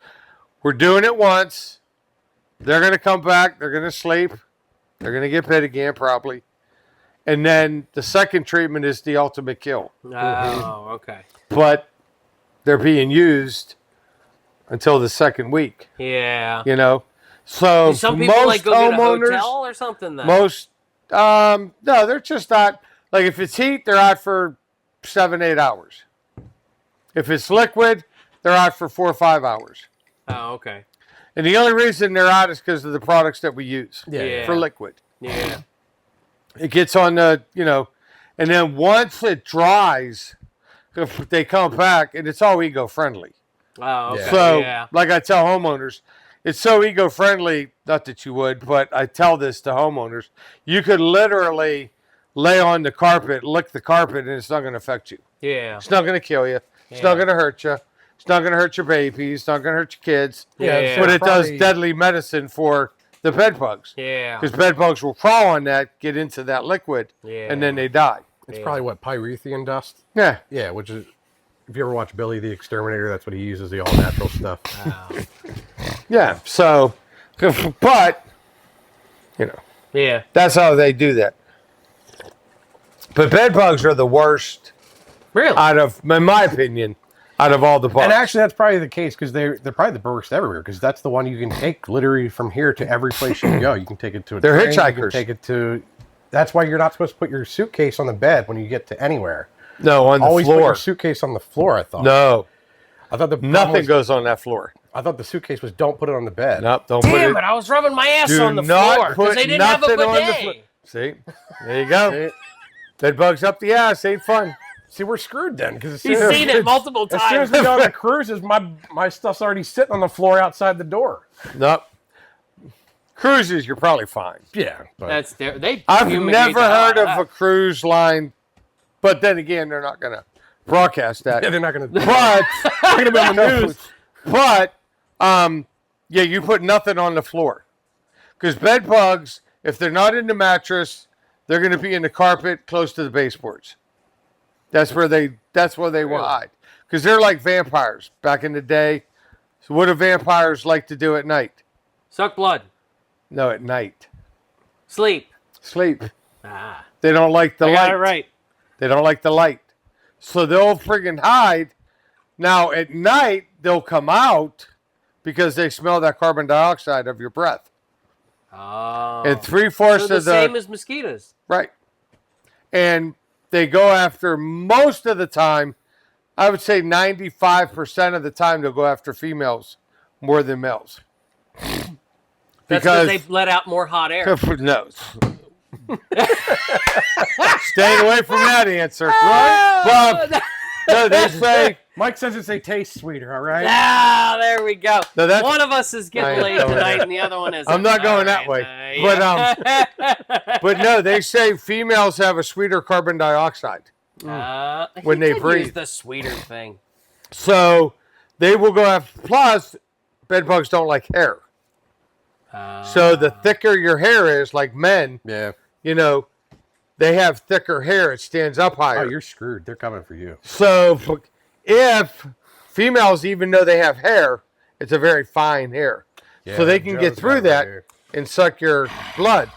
we're doing it once. They're going to come back. They're going to sleep. They're going to get bit again probably. And then the second treatment is the ultimate kill. Oh, okay. But they're being used until the second week. Yeah. You know? So Do some people most like go get a homeowners, hotel or something then? no, they're just not. Like if it's heat, they're out for 7-8 hours. If it's liquid, they're out for 4 or 5 hours. Oh, okay. And the only reason they're out is because of the products that we use Yeah. for liquid. Yeah. It gets on the, and then once it dries, they come back and it's all eco-friendly. Oh, okay. So, Yeah. like I tell homeowners, it's so eco-friendly, not that you would, but I tell this to homeowners, you could literally lay on the carpet, lick the carpet, and it's not going to affect you. Yeah. It's not going to kill you. It's not going to hurt you. It's not going to hurt your baby. It's not going to hurt your kids. Yeah. But it does deadly medicine for the bed bugs. Yeah. Because bed bugs will crawl on that, get into that liquid, and then they die. It's probably what, pyrethian dust? Yeah. Yeah, which is, if you ever watch Billy the Exterminator, that's what he uses, the all-natural stuff. Oh. Yeah. So, but, Yeah. that's how they do that. But bed bugs are the worst Really? in my opinion, out of all the bugs. And actually, that's probably the case because they're probably the worst everywhere because that's the one you can take literally from here to every place you go. You can take it to a They're train, hitchhikers. You can take it to. That's why you're not supposed to put your suitcase on the bed when you get to anywhere. No, on the Always put floor. your suitcase on the floor. I thought. No, I thought the nothing goes on that floor. I thought the suitcase was don't put it on the bed. Nope, don't put Damn it. it! I was rubbing my ass Do on the not floor because put they didn't have a nothing on the bidet. floor. See, there you go. Bed bugs up the ass ain't fun. See, we're screwed then because He's seen it multiple As soon as times. we go on the cruises, my stuff's already sitting on the floor outside the door. Nope. Cruises, you're probably fine. Yeah, but That's their. They. I've fumigate never the hell heard out of a that. cruise line, but then again, they're not going to broadcast that. yeah, they're not going to. But They're going to be on the news. But yeah, you put nothing on the floor because bed bugs, if they're not in the mattress, they're going to be in the carpet close to the baseboards. That's where they will hide because they're like vampires back in the day. So what do vampires like to do at night? Suck blood. No, at night. Sleep. Sleep. Ah. They don't like the I light. got it right. They don't like the light. So they'll friggin' hide. Now, at night, they'll come out because they smell that carbon dioxide of your breath. Oh. And 3/4 so the of the... same as mosquitoes. Right. And they go after, most of the time, I would say 95% of the time, they'll go after females more than males. That's because they let out more hot air. No. Staying away from that answer. Right? But, no, they say... Mike says they taste sweeter. All right. Ah, there we go. No, that's- One of us is getting I laid ain't going tonight, there. and the other one isn't. I'm not going All that way. yeah. But no, they say females have a sweeter carbon dioxide. When he they did breathe. use the sweeter thing. So they will go after... Plus, bed bugs don't like hair. So the thicker your hair is, like men, Yeah. they have thicker hair. It stands up higher. Oh, you're screwed. They're coming for you. So if females, even though they have hair, it's a very fine hair. Yeah, So they can Joe's get got through it right that here. and suck your blood,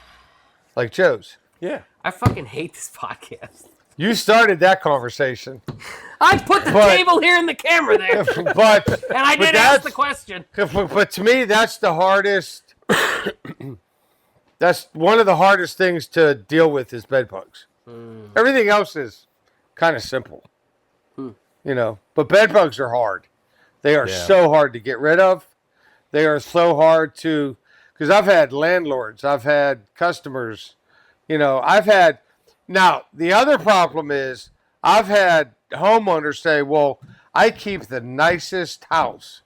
like Joe's. Yeah. I fucking hate this podcast. You started that conversation. I put the But- table here and the camera there, and But I but did ask the question. But to me, that's the hardest. That's one of the hardest things to deal with is bed bugs. Everything else is kind of simple, But bed bugs are hard. They are Yeah. so hard to get rid of. They are so hard to, because I've had landlords, I've had customers, I've had. Now the other problem is I've had homeowners say, "Well, I keep the nicest house."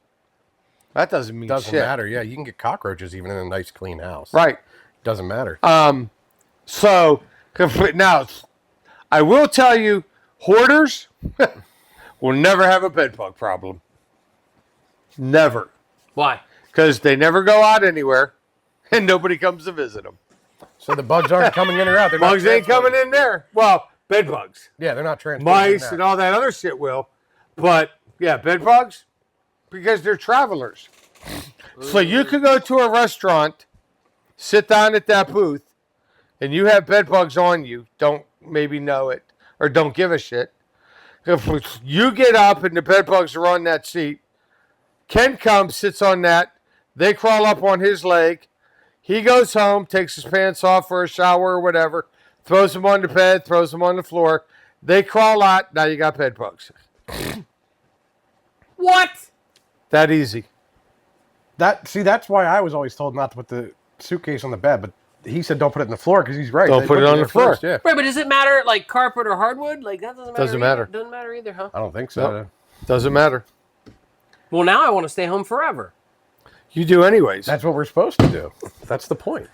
That doesn't mean Doesn't shit. matter. Yeah, you can get cockroaches even in a nice clean house. Right. Doesn't matter. So now, I will tell you, hoarders will never have a bed bug problem. Never. Why? Because they never go out anywhere, and nobody comes to visit them. So the bugs aren't coming in or out. They're not Bugs ain't coming in there. Well, bed bugs. Yeah, they're not transporting. Mice and all that other shit will. But, yeah, bed bugs, because they're travelers. So you could go to a restaurant, sit down at that booth, and you have bed bugs on you, don't maybe know it, or don't give a shit. If you get up and the bed bugs are on that seat, Ken comes, sits on that, they crawl up on his leg, he goes home, takes his pants off for a shower or whatever, throws them on the bed, throws them on the floor, they crawl out, now you got bed bugs. What? That easy. That's why I was always told not to put the suitcase on the bed, but he said don't put it on the floor because he's right. Don't They put it look on there the floor. first, yeah. Right, but does it matter like carpet or hardwood? Like that doesn't matter. Doesn't matter. Either. Doesn't matter either, huh? I don't think so. Nope. Doesn't matter. Well, now I want to stay home forever. You do anyways. That's what we're supposed to do. That's the point.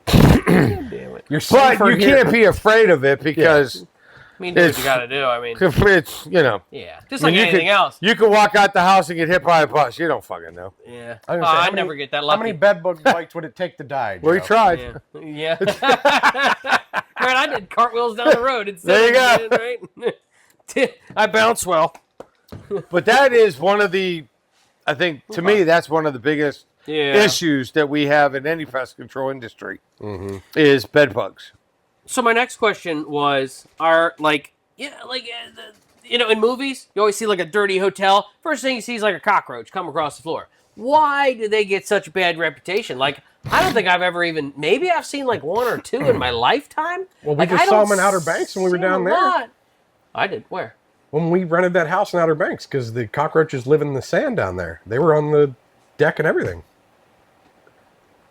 Damn it. You're But safer you here. can't be afraid of it because I mean, do what It's- you got to do. I mean, it's, you know. yeah, just I like mean, anything else. You can walk out the house and get hit by a bus. You don't fucking know. Yeah. I was Oh, gonna say, how I many- never get that How lucky. many bed bug bites would it take to die? We Joe? tried. Yeah. Yeah. Right, I did cartwheels down the road. There you go. Right? I bounce well. But that is one of the, I think, to me, that's one of the biggest Yeah. issues that we have in any pest control industry is bed bugs. So my next question was, in movies, you always see like a dirty hotel. First thing you see is like a cockroach come across the floor. Why do they get such a bad reputation? Like, I don't think I've ever even, maybe I've seen like one or two in my lifetime. Well, we Like, just I saw don't them in Outer Banks when we were see 'em down a there. lot. I did. Where? When we rented that house in Outer Banks, because the cockroaches live in the sand down there. They were on the deck and everything.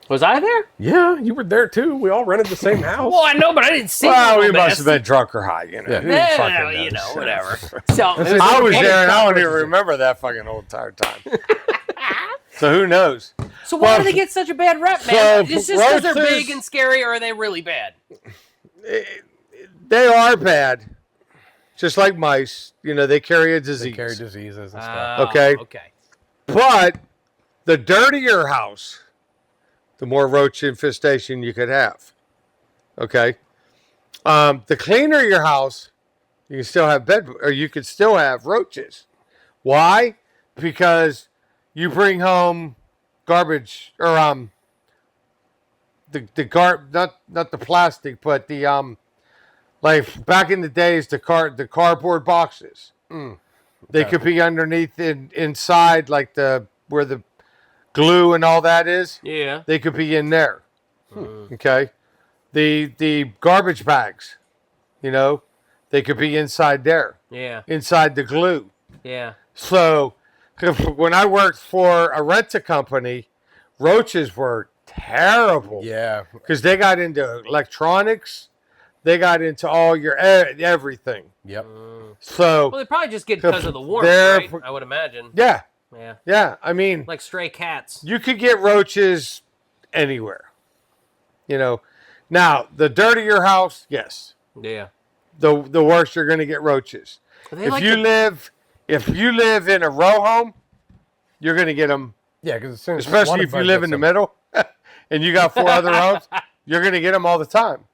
Was I there? Yeah, you were there too. We all rented the same house. Well, I know, but I didn't see Well, we the must best. have been drunk or high, you know. Yeah. Who Yeah, fucking you knows? know, whatever. So I was there and I don't even cockroaches. remember that fucking whole entire time. So who knows? So why Well, do they get such a bad rep, man? so It's just because they're roaches- big and scary, or are they really bad? They are bad. Just like mice, you know, they carry a disease. They carry diseases and stuff. Oh, Okay. Okay. But the dirtier your house, the more roach infestation you could have. Okay. The cleaner your house, you can still have you could still have roaches. Why? Because you bring home garbage or not the plastic, but the like back in the days the cardboard boxes. They could be underneath inside like where the glue and all that is. Yeah. They could be in there. Okay. The garbage bags, you know, they could be inside there, Yeah. inside the glue. Yeah. So when I worked for a rent-a company, roaches were terrible. Yeah. Because they got into electronics. They got into all your everything. Yep. So, Well, they probably just get because of the warmth, They're- right? I would imagine. yeah. Yeah. Yeah. I mean, Like stray cats. you could get roaches anywhere. You know. Now, the dirtier your house, yes. Yeah. The worse you're going to get roaches. But they If like you to- live in a row home, you're going to get them. Yeah, because Especially if you live in the middle and you got 4 other homes, you're going to get them all the time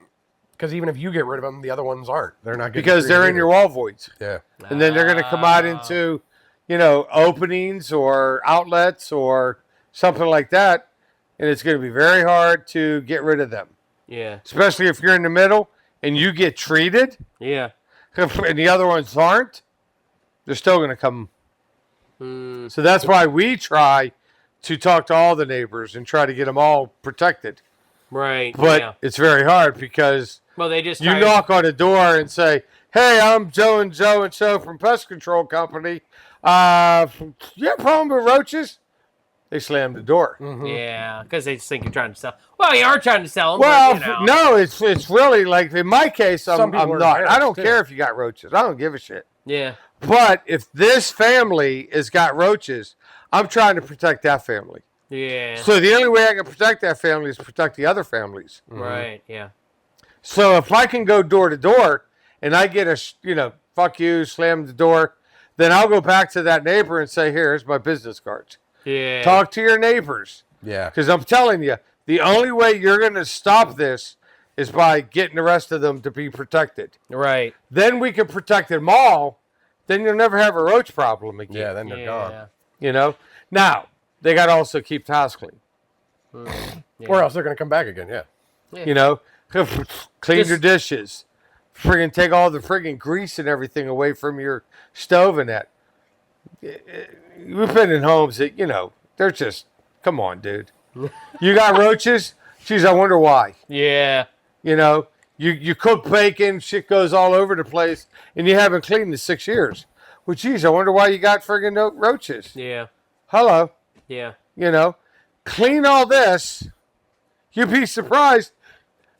Because even if you get rid of them, the other ones aren't. They're not getting because they're in treated your wall voids. either. And then they're going to come out into, you know, openings or outlets or something like that. And it's going to be very hard to get rid of them, Yeah. especially if you're in the middle and you get treated Yeah. and the other ones aren't. They're still going to come. Mm. So that's why we try to talk to all the neighbors and try to get them all protected. Right. But yeah. it's very hard because Well, they just you try- knock on a door and say, "Hey, I'm Joe and so from Pest Control Company. You have a problem with roaches?" They slam the door. Yeah, because they just think you're trying to sell. Well, you are trying to sell them. Well, but, you know. no, it's really like in my case, Some I'm people are not. I embarrassed, don't too. care if you got roaches. I don't give a shit. Yeah. But if this family has got roaches, I'm trying to protect that family. Yeah. So the only way I can protect that family is protect the other families. Right. Yeah. So if I can go door to door and I get fuck you, slam the door, then I'll go back to that neighbor and say, here's my business cards. Yeah. Talk to your neighbors. Yeah. Because I'm telling you, the only way you're going to stop this is by getting the rest of them to be protected. Right. Then we can protect them all. Then you'll never have a roach problem again. Yeah, then they're gone. You know? Now, they got to also keep the house clean. Yeah. Or else they're going to come back again, yeah. You know? Clean your dishes. Friggin' take all the friggin' grease and everything away from your stove and that. We've been in homes that, you know, they're just, come on, dude. You got roaches? Geez, I wonder why. Yeah. You know, you cook bacon, shit goes all over the place, and you haven't cleaned in 6 years. Well, geez, I wonder why you got friggin' no roaches. Yeah. Hello. Yeah. You know, clean all this. You'd be surprised.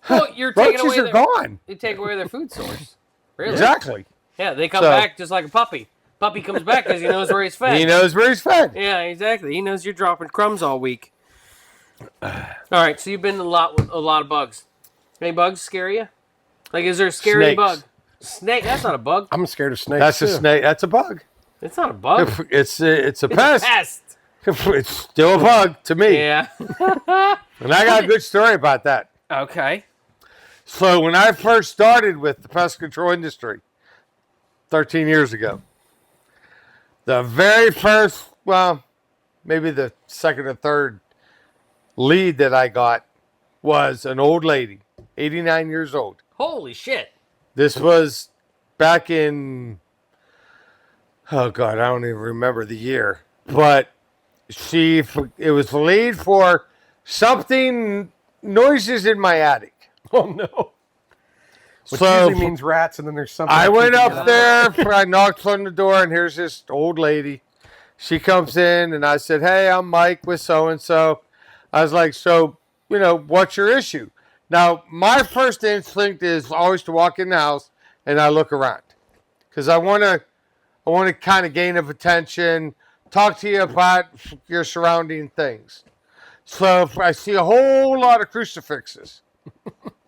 Well, you're taking Roaches away are gone. You take away their food source. Really? Exactly. Yeah, they come So- back just like a puppy. Puppy comes back because he knows where he's fed. He knows where he's fed. Yeah, exactly. He knows you're dropping crumbs all week. All right, so you've been in a lot of bugs. Any bugs scare you? Like, is there a scary Snakes. bug? Snake? That's not a bug. I'm scared of snakes. That's too. a snake. That's a bug. It's not a bug. It's a It's a pest. pest. It's still a bug to me. Yeah. And I got a good story about that. Okay. So when I first started with the pest control industry 13 years ago, the very first, well, maybe the second or third lead that I got was an old lady, 89 years old. Holy shit. This was back in, oh God, I don't even remember the year, but it was the lead for something, noises in my attic. Oh, no. Which So usually means rats, and then there's something. I went keeping it up there, I knocked on the door, and here's this old lady. She comes in, and I said, hey, I'm Mike with so-and-so. I was like, so, you know, what's your issue? Now, my first instinct is always to walk in the house, and I look around. Because I want to kind of gain of attention, talk to you about your surrounding things. So if I see a whole lot of crucifixes.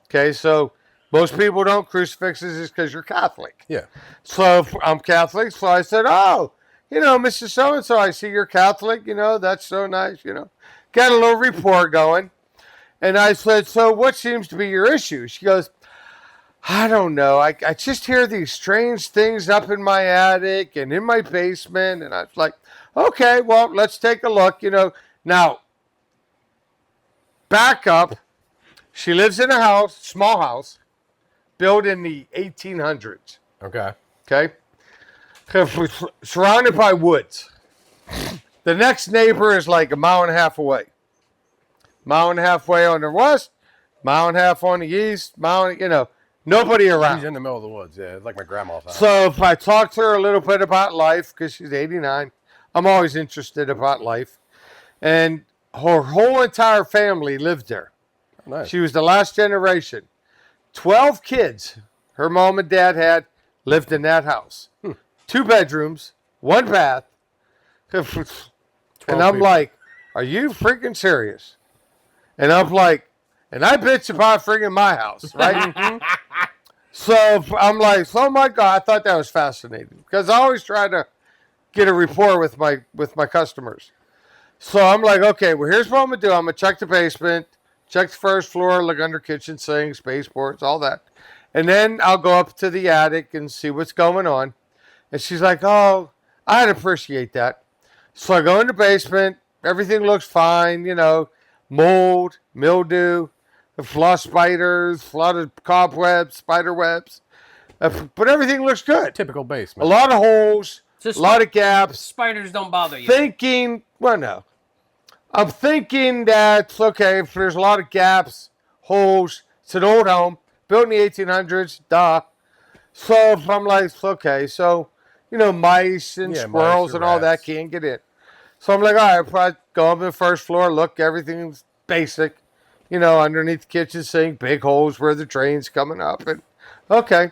Okay, so most people don't crucifixes is because you're Catholic. Yeah. So if I'm Catholic, so I said, oh, you know, Mr. So-and-so, I see you're Catholic, you know, that's so nice, you know. Got a little rapport going. And I said, so what seems to be your issue? She goes, I don't know. I just hear these strange things up in my attic and in my basement. And I was like, okay, well, let's take a look, you know. Now, back up. She lives in a house, small house, built in the 1800s. Okay. Okay? Surrounded by woods. The next neighbor is like a mile and a half away. Mile and a half away on the west, mile and a half on the east, you know, nobody around. She's in the middle of the woods, yeah. It's like my grandma's house. So if I talk to her a little bit about life, because she's 89, I'm always interested about life. And her whole entire family lived there. Nice. She was the last generation. 12 kids her mom and dad had lived in that house. 2 bedrooms, 1 bath. And I'm people. like, are you freaking serious? And I'm like, and I bitch about freaking my house, right? So I'm like, oh my God, I thought that was fascinating. Because I always try to get a rapport with my customers. So I'm like, okay, well, here's what I'm going to do. I'm going to check the basement, check the first floor, look under kitchen sinks, baseboards, all that. And then I'll go up to the attic and see what's going on. And she's like, oh, I'd appreciate that. So I go in the basement. Everything looks fine, you know, mold, mildew, a lot of spiders, a lot of cobwebs, spider webs. But everything looks good. Typical A basement. lot of holes, a lot of gaps. Spiders don't bother you. Thinking, well, no. I'm thinking that, okay, if there's a lot of gaps, holes, it's an old home, built in the 1800s, duh. So if I'm like, okay, so, you know, mice and squirrels mice and or all that rats. can't get in. So I'm like, all right, probably go up to the first floor, look, everything's basic. You know, underneath the kitchen sink, big holes where the drain's coming up. And okay.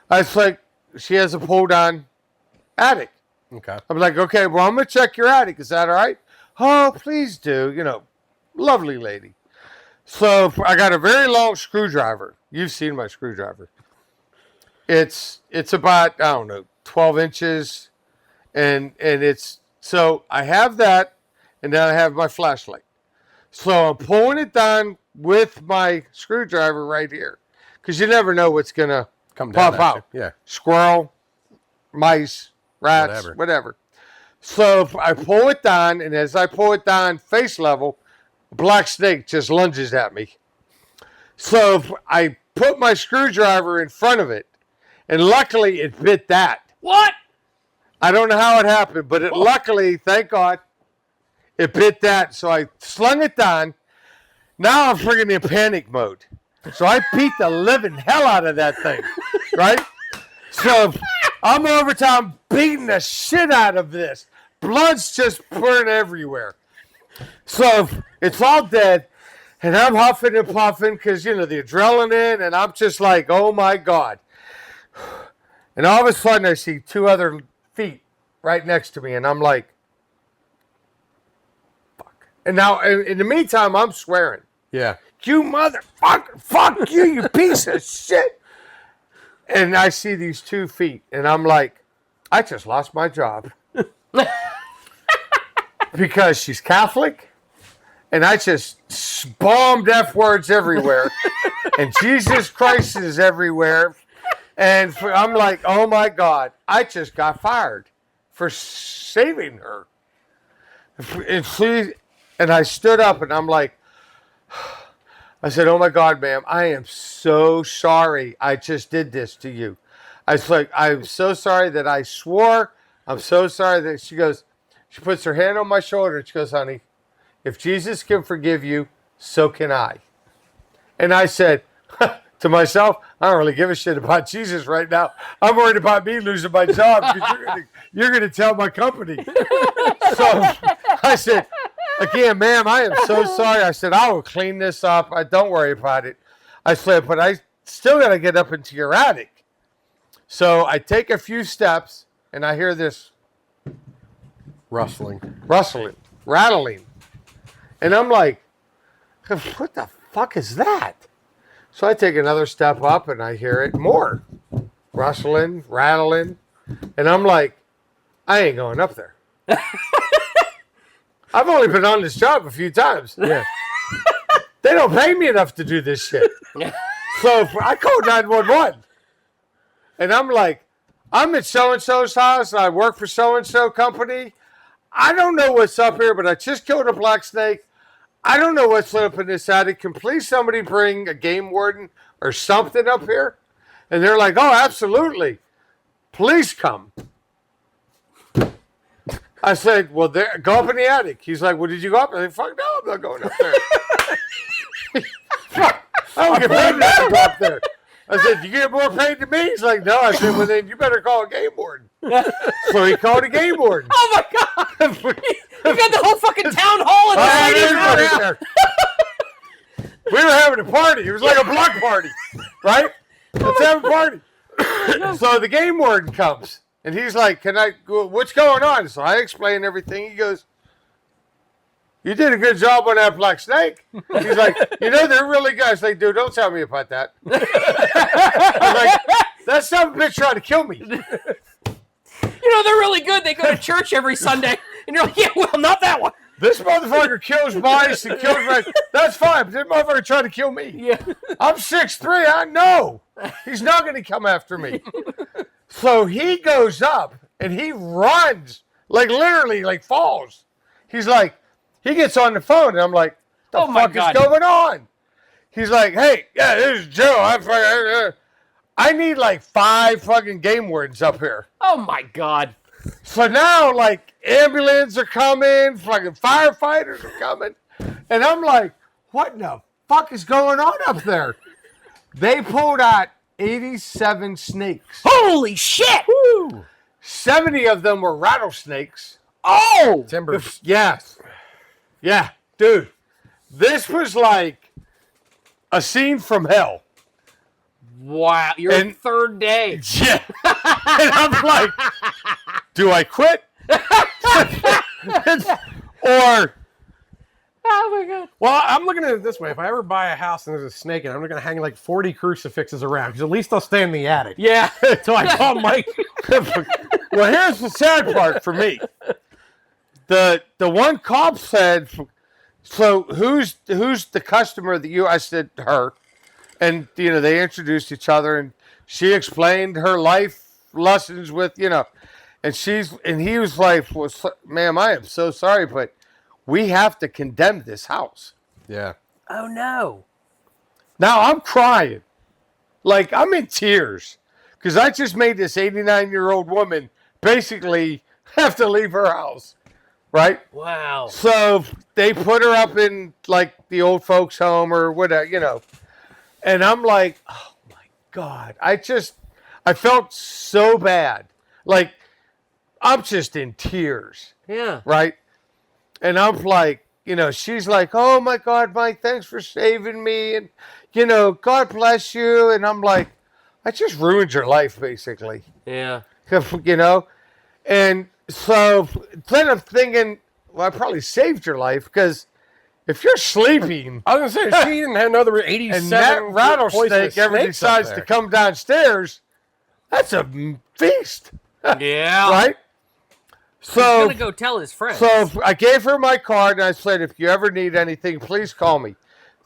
I was like, she has a pull-down attic. Okay. I'm like, okay, well, I'm going to check your attic. Is that all right? Oh, please do. You know, lovely lady. So I got a very long screwdriver. You've seen my screwdriver. It's about, I don't know, 12 inches. and it's so I have that, and then I have my flashlight. So I'm pulling it down with my screwdriver right here, because you never know what's gonna Come down pop at out. you. Yeah. Squirrel, mice, rats, whatever. So I pull it down, and as I pull it down face level, a black snake just lunges at me. So I put my screwdriver in front of it, and luckily it bit that. What? I don't know how it happened, but it luckily, thank God, it bit that. So I slung it down. Now I'm freaking in panic mode. So I beat the living hell out of that thing, right? So I'm over time beating the shit out of this. Blood's just pouring everywhere. So it's all dead, and I'm huffing and puffing because, the adrenaline, and I'm just like, oh my God. And all of a sudden I see two other feet right next to me, and I'm like, fuck. And now, in the meantime, I'm swearing. Yeah. You motherfucker, fuck you, you piece of shit. And I see these 2 feet, and I'm like, I just lost my job. Because she's Catholic, and I just bombed F words everywhere, and Jesus Christ is everywhere. And I'm like, oh my God, I just got fired for saving her. And I stood up, and I'm like, I said, oh my God, ma'am, I am so sorry I just did this to you. I was like, I'm so sorry that I swore. I'm so sorry that she puts her hand on my shoulder, and she goes, honey, if Jesus can forgive you, so can I. And I said to myself, I don't really give a shit about Jesus right now. I'm worried about me losing my job because you're going to tell my company. So I said, again, ma'am, I am so sorry. I said, I will clean this up. Don't worry about it. I said, but I still got to get up into your attic. So I take a few steps, and I hear this Rustling, rattling. And I'm like, what the fuck is that? So I take another step up, and I hear it more. Rustling, rattling. And I'm like, I ain't going up there. I've only been on this job a few times. Yeah. They don't pay me enough to do this shit. So I called 911. And I'm like, I'm at so-and-so's house, and I work for so-and-so company. I don't know what's up here, but I just killed a black snake. I don't know what's lit up in this attic. Can please somebody bring a game warden or something up here? And they're like, oh, absolutely. Please come. I said, well, go up in the attic. He's like, well, did you go up? I said, fuck no, I'm not going up there. I don't get paid enough to go up there. I said, you get more paid than me? He's like, no. I said, well, then you better call a game warden. So he called a game warden. Oh my God! You got the whole fucking town hall in the there. We were having a party. It was like a block party, right? Let's have a party. So the game warden comes, and he's like, "Can I go? What's going on?" So I explain everything. He goes, "You did a good job on that black snake." He's like, "They're really good." I was like, "Dude, don't tell me about that." I was like, that son of a bitch tried to kill me. They're really good. They go to church every Sunday. And you're like, yeah, well, not that one. This motherfucker kills mice and kills rats. That's fine, but this motherfucker tried to kill me. Yeah. I'm 6'3". I know. He's not going to come after me. So he goes up, and he runs, literally, falls. He's like, he gets on the phone, and I'm like, the fuck is going on? He's like, hey, yeah, this is Joe. I need 5 fucking game wardens up here. Oh, my God. So now, ambulance are coming, fucking firefighters are coming. And I'm like, what the fuck is going on up there? They pulled out 87 snakes. Holy shit! Woo. 70 of them were rattlesnakes. Oh! Timbers. Yes. Yeah, dude. This was like a scene from hell. Wow, your third day. Yeah. And I'm like, do I quit? Or, Oh my God. Well, I'm looking at it this way. If I ever buy a house and there's a snake in it, I'm going to hang 40 crucifixes around, because at least I'll stay in the attic. Yeah. So I call Mike. Well, here's the sad part for me. The one cop said, "So who's the customer that you?" I said, "Her," and they introduced each other, and she explained her life lessons with and he was like, "Well, ma'am, I am so sorry, but we have to condemn this house." Yeah. Oh no. Now I'm crying, like I'm in tears, because I just made this 89-year-old woman basically have to leave her house, right? Wow. So they put her up in like the old folks' home or whatever, and I'm like, oh my God, I felt so bad, like I'm just in tears, Yeah. right? And I'm like, she's like, "Oh my God, Mike, thanks for saving me. And, God bless you." And I'm like, I just ruined your life, basically. Yeah. And so then I'm thinking, well, I probably saved your life, because if you're sleeping I was going to say, she didn't have another 87 and that rattlesnake ever snakes up decides there. to come downstairs, that's a feast, Yeah. right? He's So gonna go tell his friends. So I gave her my card, and I said, "If you ever need anything, please call me."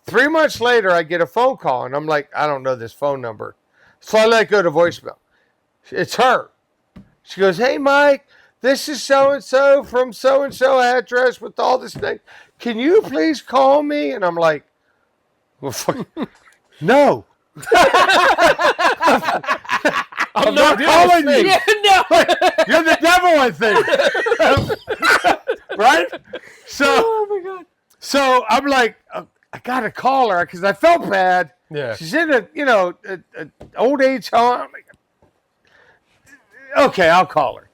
3 months later, I get a phone call, and I'm like, I don't know this phone number. So I let it go to voicemail. It's her. She goes, "Hey, Mike, this is so-and-so from so-and-so address with all this thing. Can you please call me?" And I'm like, well, fuck, no. I'm not calling you. Yeah, no. You're the devil, I think. Right? So, Oh my God. so I'm like, I gotta call her, because I felt bad. Yeah. She's in a old age home. I'm like, okay, I'll call her.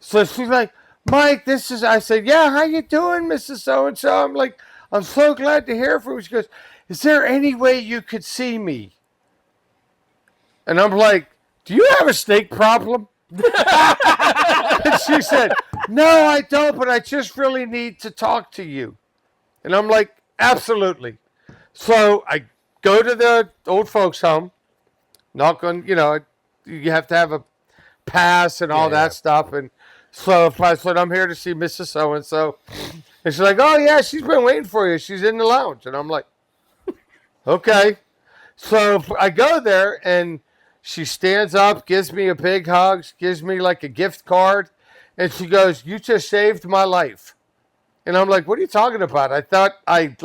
So she's like, "Mike, this is." I said, "Yeah, how you doing, Mrs. So and So?" I'm like, "I'm so glad to hear from you." She goes, "Is there any way you could see me?" And I'm like, "Do you have a snake problem?" And she said, "No, I don't, but I just really need to talk to you." And I'm like, "Absolutely." So I go to the old folks' home, knock on, you have to have a pass and all that stuff. And so if I said, "I'm here to see Mrs. So-and-so," and she's like, "Oh, yeah, she's been waiting for you. She's in the lounge." And I'm like, okay. So I go there, and she stands up, gives me a big hug, gives me like a gift card, and she goes, "You just saved my life." And I'm like, "What are you talking about? I thought I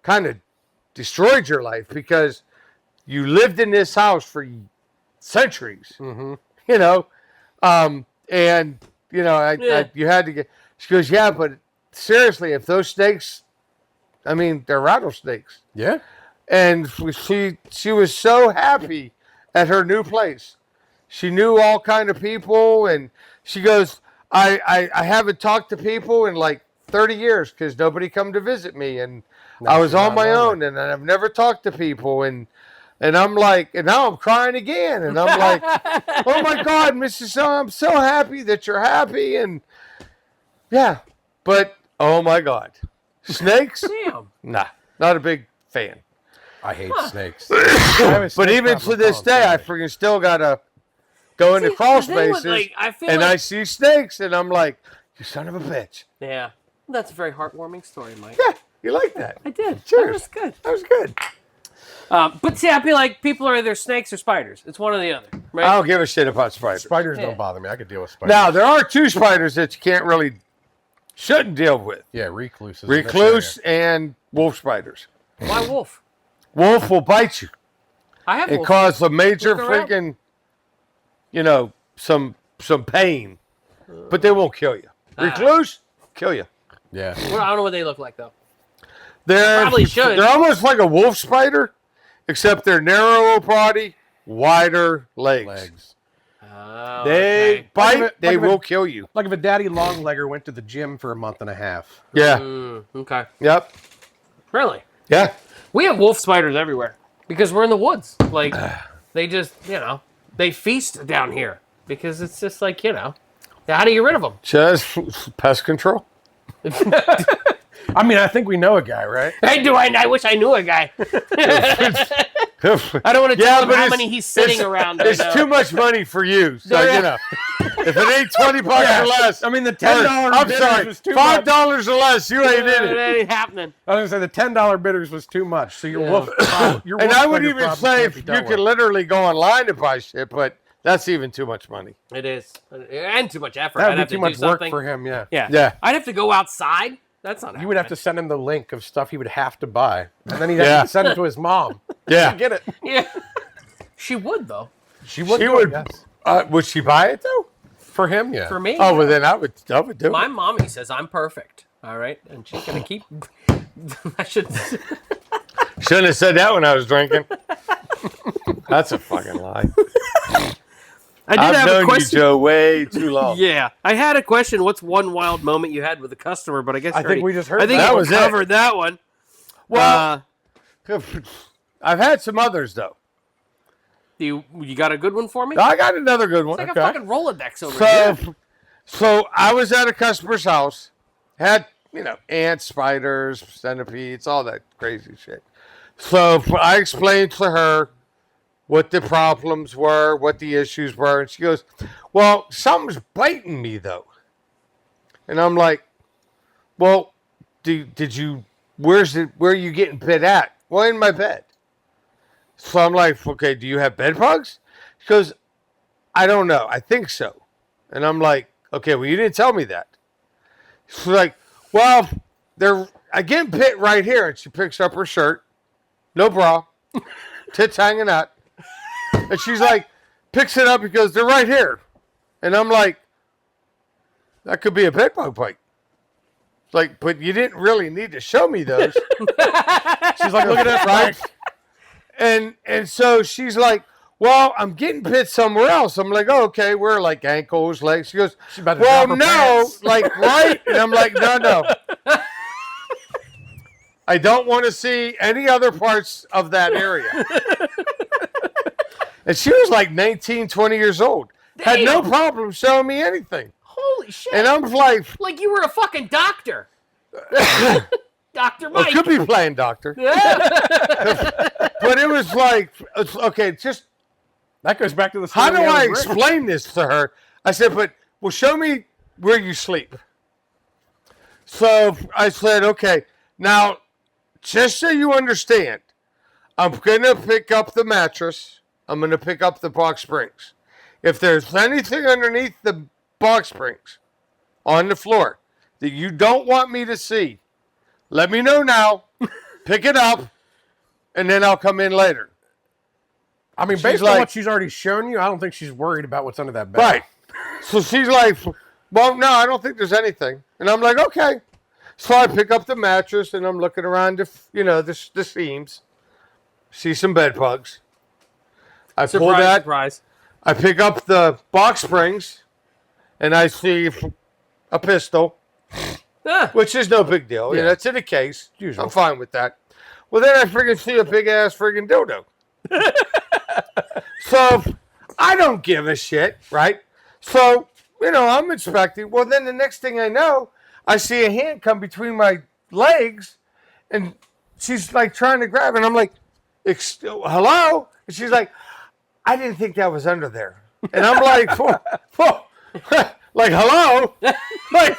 kind of destroyed your life, because you lived in this house for centuries." Mm-hmm. And you had to get. She goes, "Yeah, but seriously, if those snakes, I mean, they're rattlesnakes." Yeah. And she was so happy at her new place. She knew all kind of people, and she goes, I haven't talked to people in like 30 years, because nobody come to visit me, and I was on my own, and I've never talked to people, and I'm like, and now I'm crying again, and I'm like, "Oh my God, Mrs. So, I'm so happy that you're happy." And yeah, but oh my God, snakes? Damn. Nah, not a big fan. I hate snakes. I have a But snake even problem to this on day, I Sunday. freaking still gotta go into See, crawl the thing with, spaces, I feel and I like, see snakes, and I'm like, "You son of a bitch!" yeah, that's a very heartwarming story, Mike. Yeah, you like that? I did. That Cheers. was good. That was good. But see, I feel like people are either snakes or spiders. It's one or the other, right? I don't give a shit about spiders. Spiders Yeah. don't bother me. I could deal with spiders. Now there are two spiders that you shouldn't deal with: Yeah, recluses. recluse and wolf spiders. Why wolf? Wolf will bite you I have and wolf. cause a major Look around. freaking, some pain, but they won't kill you. Recluse, kill you. Yeah. Well, I don't know what they look like though. They're Probably should. They're almost like a wolf spider, except they're narrower body, wider legs. Oh, They okay. bite, Like they if it- will kill you. Like if a daddy longlegger went to the gym for a month and a half. Yeah. Okay. Yep. Really? Yeah. We have wolf spiders everywhere because we're in the woods. Like they just, they feast down here because it's just like, how do you get rid of them? Just pest control. I mean, I think we know a guy, right? I wish I knew a guy. I don't want to Yeah, tell him but how it's- many he's sitting around. It's right now. too much money for you. So, Yeah. If it ain't $20 or less, I mean, the $10 I'm bidders sorry, was too much. $5 or less, you ain't in It it. ain't happening. I was going to say the $10 bidders was too much. So your wolf, your And wolf I would spider even problem say can't if be you dealt could with. literally go online and buy shit, but that's even too much money. It is. And too much effort. That I'd would have be too to much do work something. for him. Yeah. Yeah. Yeah. I'd have to go outside. That's not You would have to send him the link of stuff he would have to buy, and then he'd Yeah. have to send it to his mom. Yeah. Get it? Yeah. She would, though. She would. She do it, would. yes. Would she buy it though? For him, yeah. For me. Oh, well then I would do My it. mommy says I'm perfect. All right. And she's going to keep. I should. Shouldn't have said that when I was drinking. That's a fucking lie. I did I've have known a question. you, Joe, way too long. Yeah, I had a question. What's one wild moment you had with a customer? But I guess I think we just heard I think that. we That was it. covered that one. Well, I've had some others though. you got a good one for me? I got another good one. It's like a fucking Rolodex over here. So I was at a customer's house, had ants, spiders, centipedes, all that crazy shit. So I explained to her what the problems were, what the issues were, and she goes, "Well, something's biting me though." And I'm like, "Well, did you? Where are you getting bit at?" "Well, in my bed." So I'm like, "Okay, do you have bed bugs?" She goes, "I don't know. I think so." And I'm like, "Okay, well, you didn't tell me that." She's like, "Well, I get bit right here." And she picks up her shirt, no bra, tits hanging out. And she's like, picks it up because they're right here. And I'm like, that could be a bed bug bite. Like, but you didn't really need to show me those. She's like, look at that, right? And so she's like, well, I'm getting bit somewhere else. I'm like, oh, okay, where? Like ankles, legs. She goes, She's about to well, drop her no, pants. like right. And I'm like, no. I don't want to see any other parts of that area. And she was like 19, 20 years old. Had no Damn. problem showing me anything. Holy shit! And I'm like you were a fucking doctor, Dr. well, Mike. could be playing doctor. Yeah. But it was like, okay, just That goes back to the how story do we had I with Rick. explain this to her? I said, but, well, show me where you sleep. So I said, okay, now, just so you understand, I'm going to pick up the mattress. I'm going to pick up the box springs. If there's anything underneath the box springs on the floor that you don't want me to see, let me know now, pick it up, and then I'll come in later. I mean, She's based like- on what she's already shown you, I don't think she's worried about what's under that bed. Right. So she's like, well, no, I don't think there's anything. And I'm like, okay. So I pick up the mattress and I'm looking around, the seams. See some bed bugs. I pull Surprise, that. surprise. I pick up the box springs and I see a pistol, Ah, which is no big deal. Yeah. It's in a case. Usual. I'm fine with that. Well, then I freaking see a big ass freaking dildo. So I don't give a shit, right? So, I'm inspecting. Well, then the next thing I know, I see a hand come between my legs and she's like trying to grab it. And I'm like, hello? And she's like, I didn't think that was under there. And I'm like, like, hello? Like,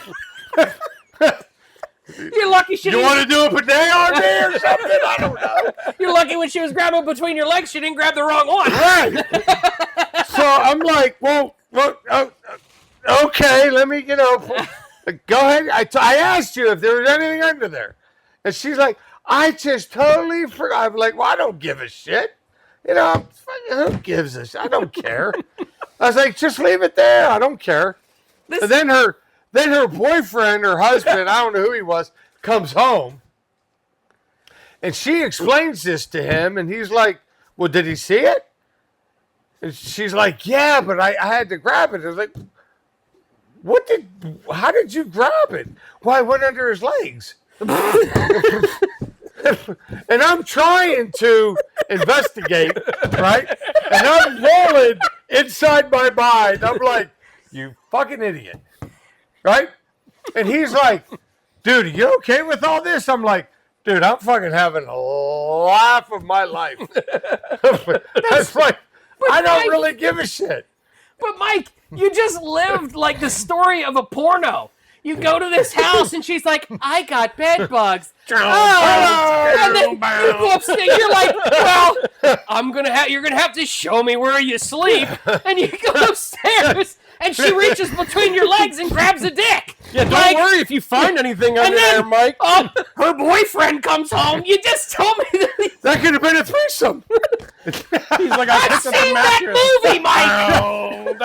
you're lucky she you didn't. want to do a bidet on me or something? I don't know. You're lucky when she was grabbing between your legs, she didn't grab the wrong one. Right. So I'm like, well, okay, let me, go ahead. I asked you if there was anything under there. And she's like, I just totally forgot. I'm like, well, I don't give a shit. Who gives a shit? I don't care. I was like, just leave it there. I don't care. And then her boyfriend or husband, I don't know who he was, comes home. And she explains this to him. And he's like, well, did he see it? And she's like, yeah, but I had to grab it. I was like, how did you grab it? Well, I went under his legs. And I'm trying to investigate, right? And I'm rolling inside my mind. I'm like, you fucking idiot, right? And he's like, dude, are you okay with all this? I'm like, dude, I'm fucking having a laugh of my life. That's like, I don't really give a shit. But Mike, you just lived like the story of a porno. You go to this house and she's like, I got bed bugs. Oh. And then you go upstairs. You're like, well, you're gonna have to show me where you sleep. And you go upstairs and she reaches between your legs and grabs a dick. Yeah, don't worry if you find anything under there, Mike. Her boyfriend comes home. You just told me that could have been a threesome. He's like, I've seen that movie, Mike.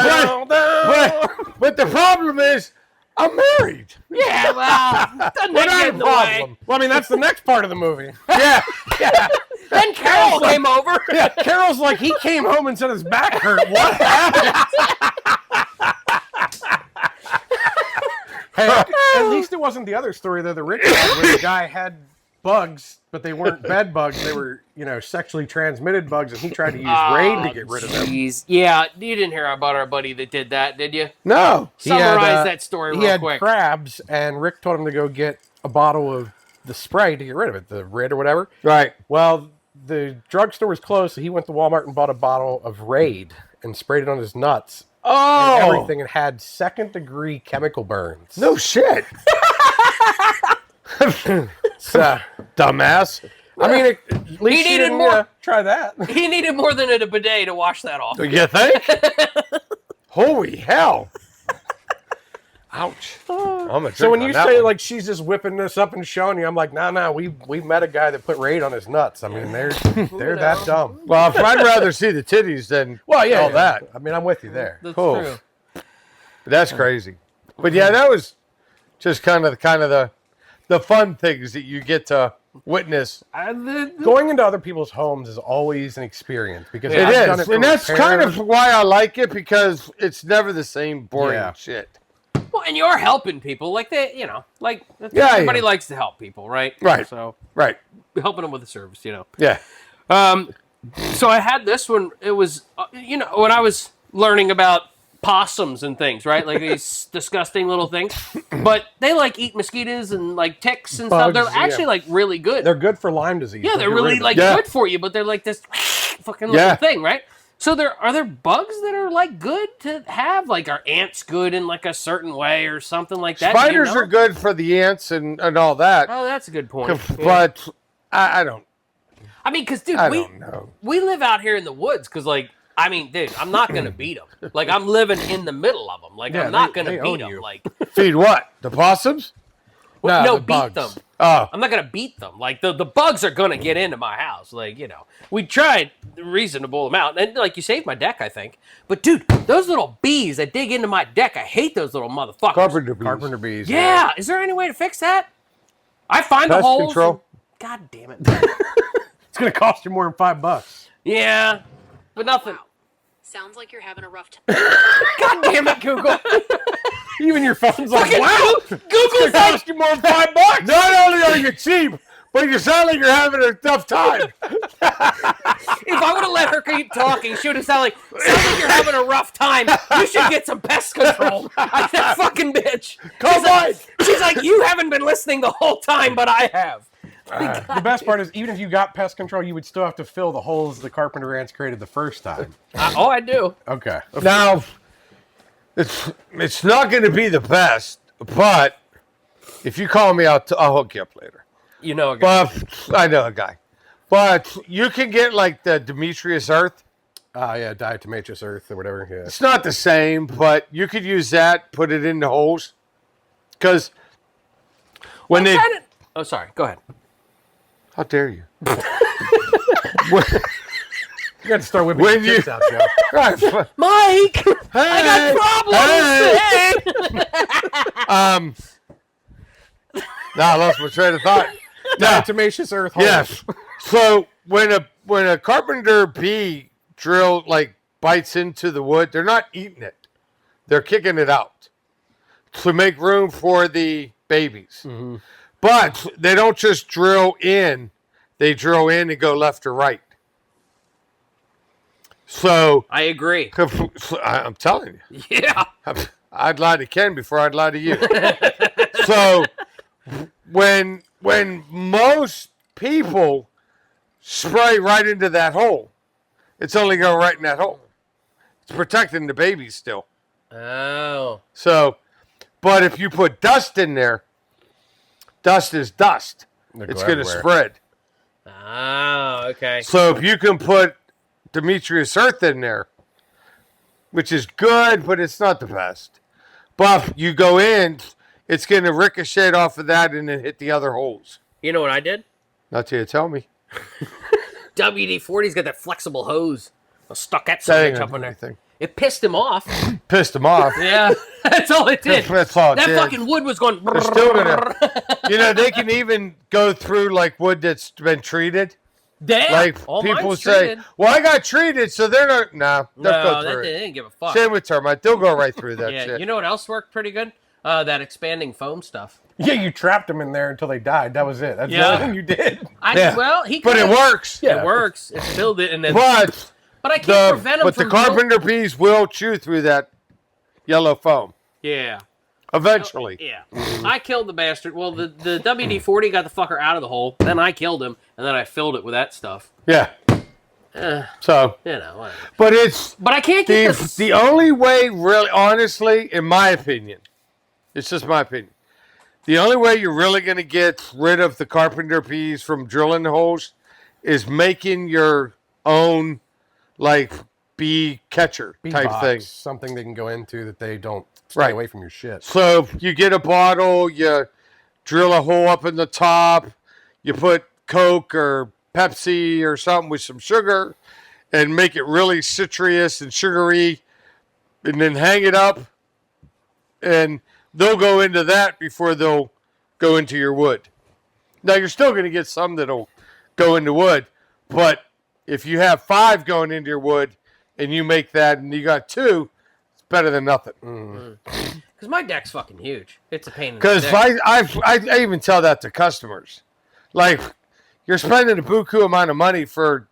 But the problem is, I'm married. Yeah, well, doesn't make it in the way. Well, I mean, that's the next part of the movie. Yeah. Then Carol came over. Yeah, Carol's like, he came home and said his back hurt. What happened? Hey, at least it wasn't the other story, though, the rich one, where the guy had bugs, but they weren't bed bugs. They were, sexually transmitted bugs, and he tried to use Raid to get rid of them. Yeah, you didn't hear about our buddy that did that, did you? No. Summarize that story real quick. He had crabs, and Rick told him to go get a bottle of the spray to get rid of it, the Rid or whatever. Right. Well, the drugstore was closed, so he went to Walmart and bought a bottle of Raid and sprayed it on his nuts. Oh! And everything, and had second-degree chemical burns. No shit. Dumbass. I mean, at least He he needed didn't more. try that. He needed more than a bidet to wash that off. You think? Holy hell. Ouch. So when you say, like, she's just whipping this up and showing you, I'm like, nah, we met a guy that put Raid on his nuts. I mean, they're that dumb. Well, I'd rather see the titties than all that. I mean, I'm with you there. That's Cool. true. That's crazy. But yeah, that was just kind of the fun things that you get to witness. Going into other people's homes is always an experience because It I've done is. it And that's kind of why I like it, because it's never the same boring shit. Well, and you're helping people, like everybody likes to help people, right? Right. So Right. helping them with a service, Yeah. So I had this one. It was, when I was learning about possums and things, right? Like these disgusting little things, but they eat mosquitoes and ticks and stuff. Bugs, They're actually really good. They're good for Lyme disease. Yeah, they're really good for you, but they're like this fucking little thing, right? So are there bugs that are good to have? Like, are ants good in a certain way or something like that? Spiders are good for the ants and all that. Oh, that's a good point. But I don't. I mean, because dude, don't know. we live out here in the woods. Because dude, I'm not gonna beat them. I'm living in the middle of them. I'm not gonna beat them. Feed what? The possums? No, the beat bugs. them. Oh. I'm not gonna beat them. The bugs are gonna get into my house. We tried a reasonable amount, and you saved my deck, I think. But dude, those little bees that dig into my deck, I hate those little motherfuckers. Carpenter bees. Yeah, is there any way to fix that? I find Pest the holes. control. God damn it. It's going to cost you more than $5. Yeah, but nothing. Wow. Sounds like you're having a rough time. God damn it, Google. Even your phone's like, Fucking wow, Google's cost you more than $5. Not only are you cheap, but you sound like you're having a tough time. If I would have let her keep talking, she would have sounded sounds like you're having a rough time. You should get some pest control. That fucking bitch. She's like, you haven't been listening the whole time, but I have. The best part is, even if you got pest control, you would still have to fill the holes the carpenter ants created the first time. I do. Okay. Now, it's not going to be the best, but if you call me, I'll hook you up later. You know a guy. But I know a guy. But you can get the Demetrius Earth. Diatomaceous earth or whatever. Yeah. It's not the same, but you could use that, put it in the holes. Because when Oh, sorry. Go ahead. How dare you? You got to start whipping your tits out, Joe. Right. Mike! Hey, I got problems! Hey. Now I lost my train of thought. Diatomaceous earth holes. Yes. So when a carpenter bee bites into the wood, they're not eating it. They're kicking it out to make room for the babies. Mm-hmm. But they don't just drill in. They drill in and go left or right. So I agree. I'm telling you. Yeah. I'd lie to Ken before I'd lie to you. So when most people spray right into that hole, it's only going right in that hole. It's protecting the babies still. Oh. So, but if you put dust in there, dust is dust. It's going to spread. Oh, okay. So if you can put Demetrius Earth in there, which is good, but it's not the best. But you go in, it's going to ricochet off of that and then hit the other holes. You know what I did? Not till you tell me. WD-40's got that flexible hose. I stuck that That son ain't of a bitch up gonna in do there. anything. It pissed him off. Pissed him off. Yeah, that's all it did. That's all it That did. fucking wood was going. They're still gonna, they can even go through like wood that's been treated. Damn. Like All people mine's say, treated. well, I got treated, so they're not. Nah, they'll go No, through they it. didn't give a fuck. Same with termite. They'll go right through that Yeah, shit. you know what else worked pretty good? That expanding foam stuff. Yeah, you trapped them in there until they died. That was it. That's Yeah. the only thing you did. Yeah. Well, he But it could've- works. Yeah. It works. It filled it and then. But But I can't prevent him but from. the carpenter bees will chew through that yellow foam Yeah. eventually. Yeah. I killed the bastard. Well, the WD-40 got the fucker out of the hole. Then I killed him, and then I filled it with that stuff. Yeah. So, Whatever. but it's But I can't get this. the only way, really, honestly, in my opinion, it's just my opinion. The only way you're really going to get rid of the carpenter bees from drilling holes is making your own, like, bee catcher Bee type box, thing. something they can go into that they don't stay Right. away from your shit. So you get a bottle, you drill a hole up in the top, you put Coke or Pepsi or something with some sugar and make it really citrus and sugary and then hang it up and they'll go into that before they'll go into your wood. Now you're still going to get some that'll go into wood, but if you have 5 going into your wood and you make that and you got 2, it's better than nothing. Because my deck's fucking huge. It's a pain in the Because dick. I even tell that to customers. Like, you're spending a buku amount of money for,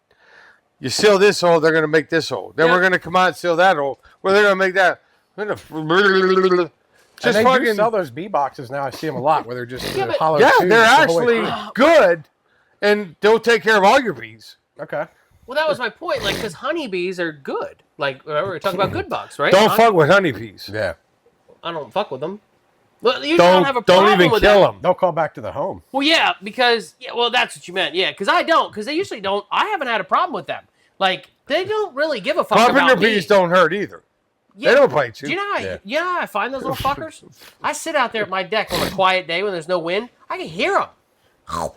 you seal this hole, they're going to make this hole. Then Yeah. we're going to come out and seal that hole. Well, they're going to make that. And Just they do fucking. sell those bee boxes now. I see them a lot where they're just Yeah, but- hollow Yeah, tubes they're the whole way actually through. good, and they'll take care of all your bees. Okay. Well, that was my point. Like, because honeybees are good. Like, we were talking about good bugs, right? Don't fuck with honeybees. Yeah. I don't fuck with them. Well, you don't have a problem Don't even with kill that. them. They'll call back to the home. Well, yeah, because well, that's what you meant. Yeah, because I don't. Because they usually don't. I haven't had a problem with them. Like, they don't really give a fuck Carpenter about me. bees don't hurt either. Yeah. They don't bite you. Do you know how, Yeah. you know how I find those little fuckers? I sit out there at my deck on a quiet day when there's no wind. I can hear them.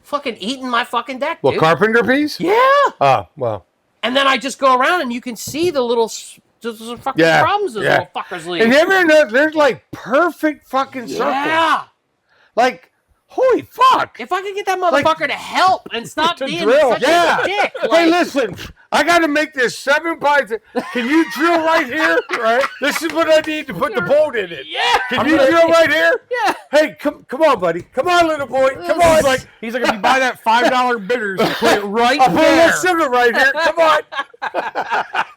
Fucking eating my fucking deck, Well, dude. carpenter bees? Yeah. Oh, well. And then I just go around and you can see the little just fucking Yeah, crumbs those yeah. little fuckers leave. And you ever know there's like perfect fucking circles. Yeah. Like, holy fuck. If I could get that motherfucker to help and stop To being drill. such Yeah. a dick. Hey, Like, listen, I got to make this 7 by. Can you drill right here? Right. This is what I need to put the bolt in it. yeah. Can you drill right here? Yeah. Hey, come on, buddy. Come on, little boy. Come on. He's like, if you buy that $5 bitters, put it right I'll put a there. little sugar right here. Come on.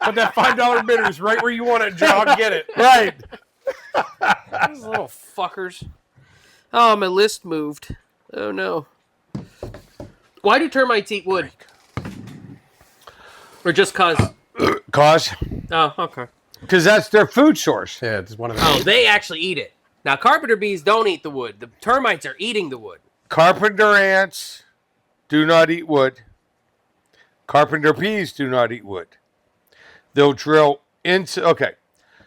Put that $5 bitters right where you want it, Joe. I'll get it. Right. Those little fuckers. Oh, my list moved. Oh, no. Why do termites eat wood? Or just cause? Cause? Oh, okay. Because that's their food source. Yeah, it's one of Oh, those. they actually eat it. Now, carpenter bees don't eat the wood. The termites are eating the wood. Carpenter ants do not eat wood. Carpenter bees do not eat wood. They'll drill into. Okay.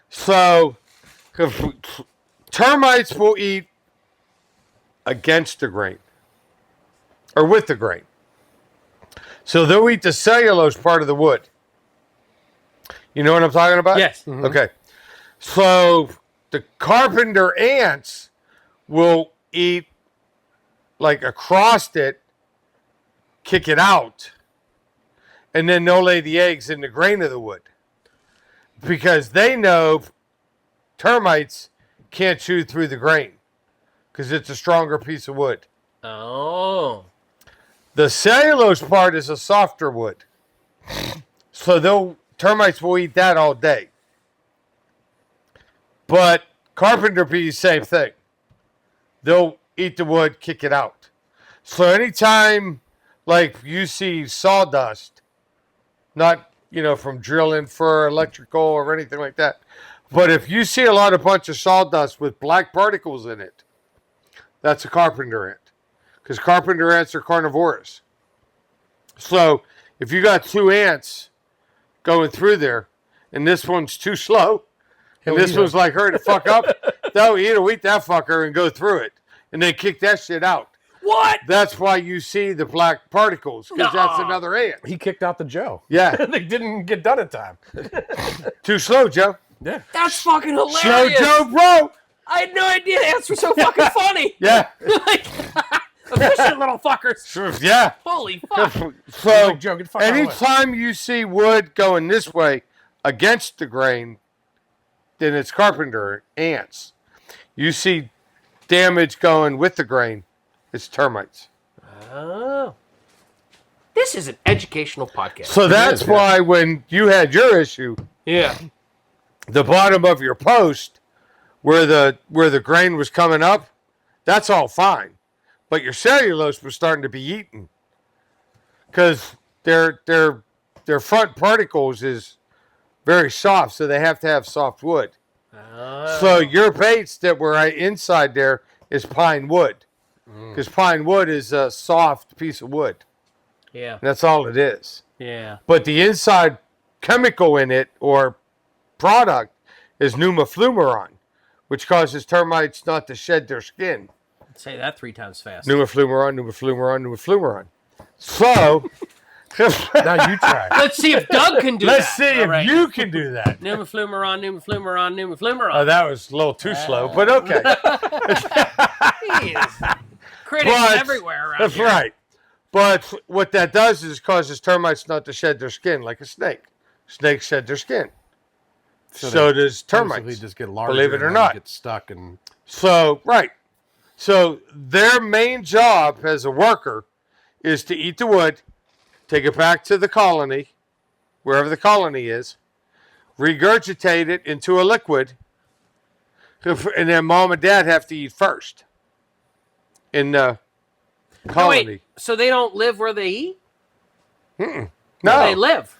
So, termites will eat against the grain or with the grain. So they'll eat the cellulose part of the wood. You know what I'm talking about? Yes. Okay. So the carpenter ants will eat like across it, kick it out, and then they'll lay the eggs in the grain of the wood. Because they know termites can't chew through the grain because it's a stronger piece of wood. Oh. The cellulose part is a softer wood. So termites will eat that all day. But carpenter bees, same thing. They'll eat the wood, kick it out. So anytime like you see sawdust, not from drilling for electrical or anything like that. But if you see a lot of bunch of sawdust with black particles in it, that's a carpenter ant. Because carpenter ants are carnivorous. So if you got 2 ants going through there, and this one's too slow, and this one's like, hurry the fuck up, they'll eat that fucker and go through it. And then kick that shit out. What? That's why you see the black particles, because that's another ant. He kicked out the Joe. Yeah. They didn't get done in time. Too slow, Joe. Yeah. That's fucking hilarious. Slow Joe, bro. I had no idea ants were so fucking funny. Yeah. Like, efficient little fuckers. Yeah. Holy fuck. So Like, Joe, get the fuck out of the way. anytime you see wood going this way against the grain, then it's carpenter ants. You see damage going with the grain, it's termites. Oh. This is an educational podcast. So that's why when you had your issue, Yeah. the bottom of your post where the grain was coming up, that's all fine. But your cellulose was starting to be eaten. Because their front particles is very soft, so they have to have soft wood. So your baits that were inside there is pine wood. Because pine wood is a soft piece of wood. Yeah. And that's all it is. Yeah. But the inside chemical in it or product is pneumoflumeron, which causes termites not to shed their skin. Say that 3 times fast. Pneumoflumeron. So Now you try. Let's see if Doug can do let's that. see if you can do that. Pneumoflumeron. Oh, that was a little too slow, but okay. Jeez. Critics But- everywhere around That's here. right. But what that does is causes termites not to shed their skin like a snake. Snakes shed their skin. So does termites. Basically just get larger. Believe it or and not. get stuck and So, right. So their main job as a worker is to eat the wood, take it back to the colony, wherever the colony is, regurgitate it into a liquid, and then mom and dad have to eat first in the Oh, colony. wait, so they don't live where they eat? No, Where they live?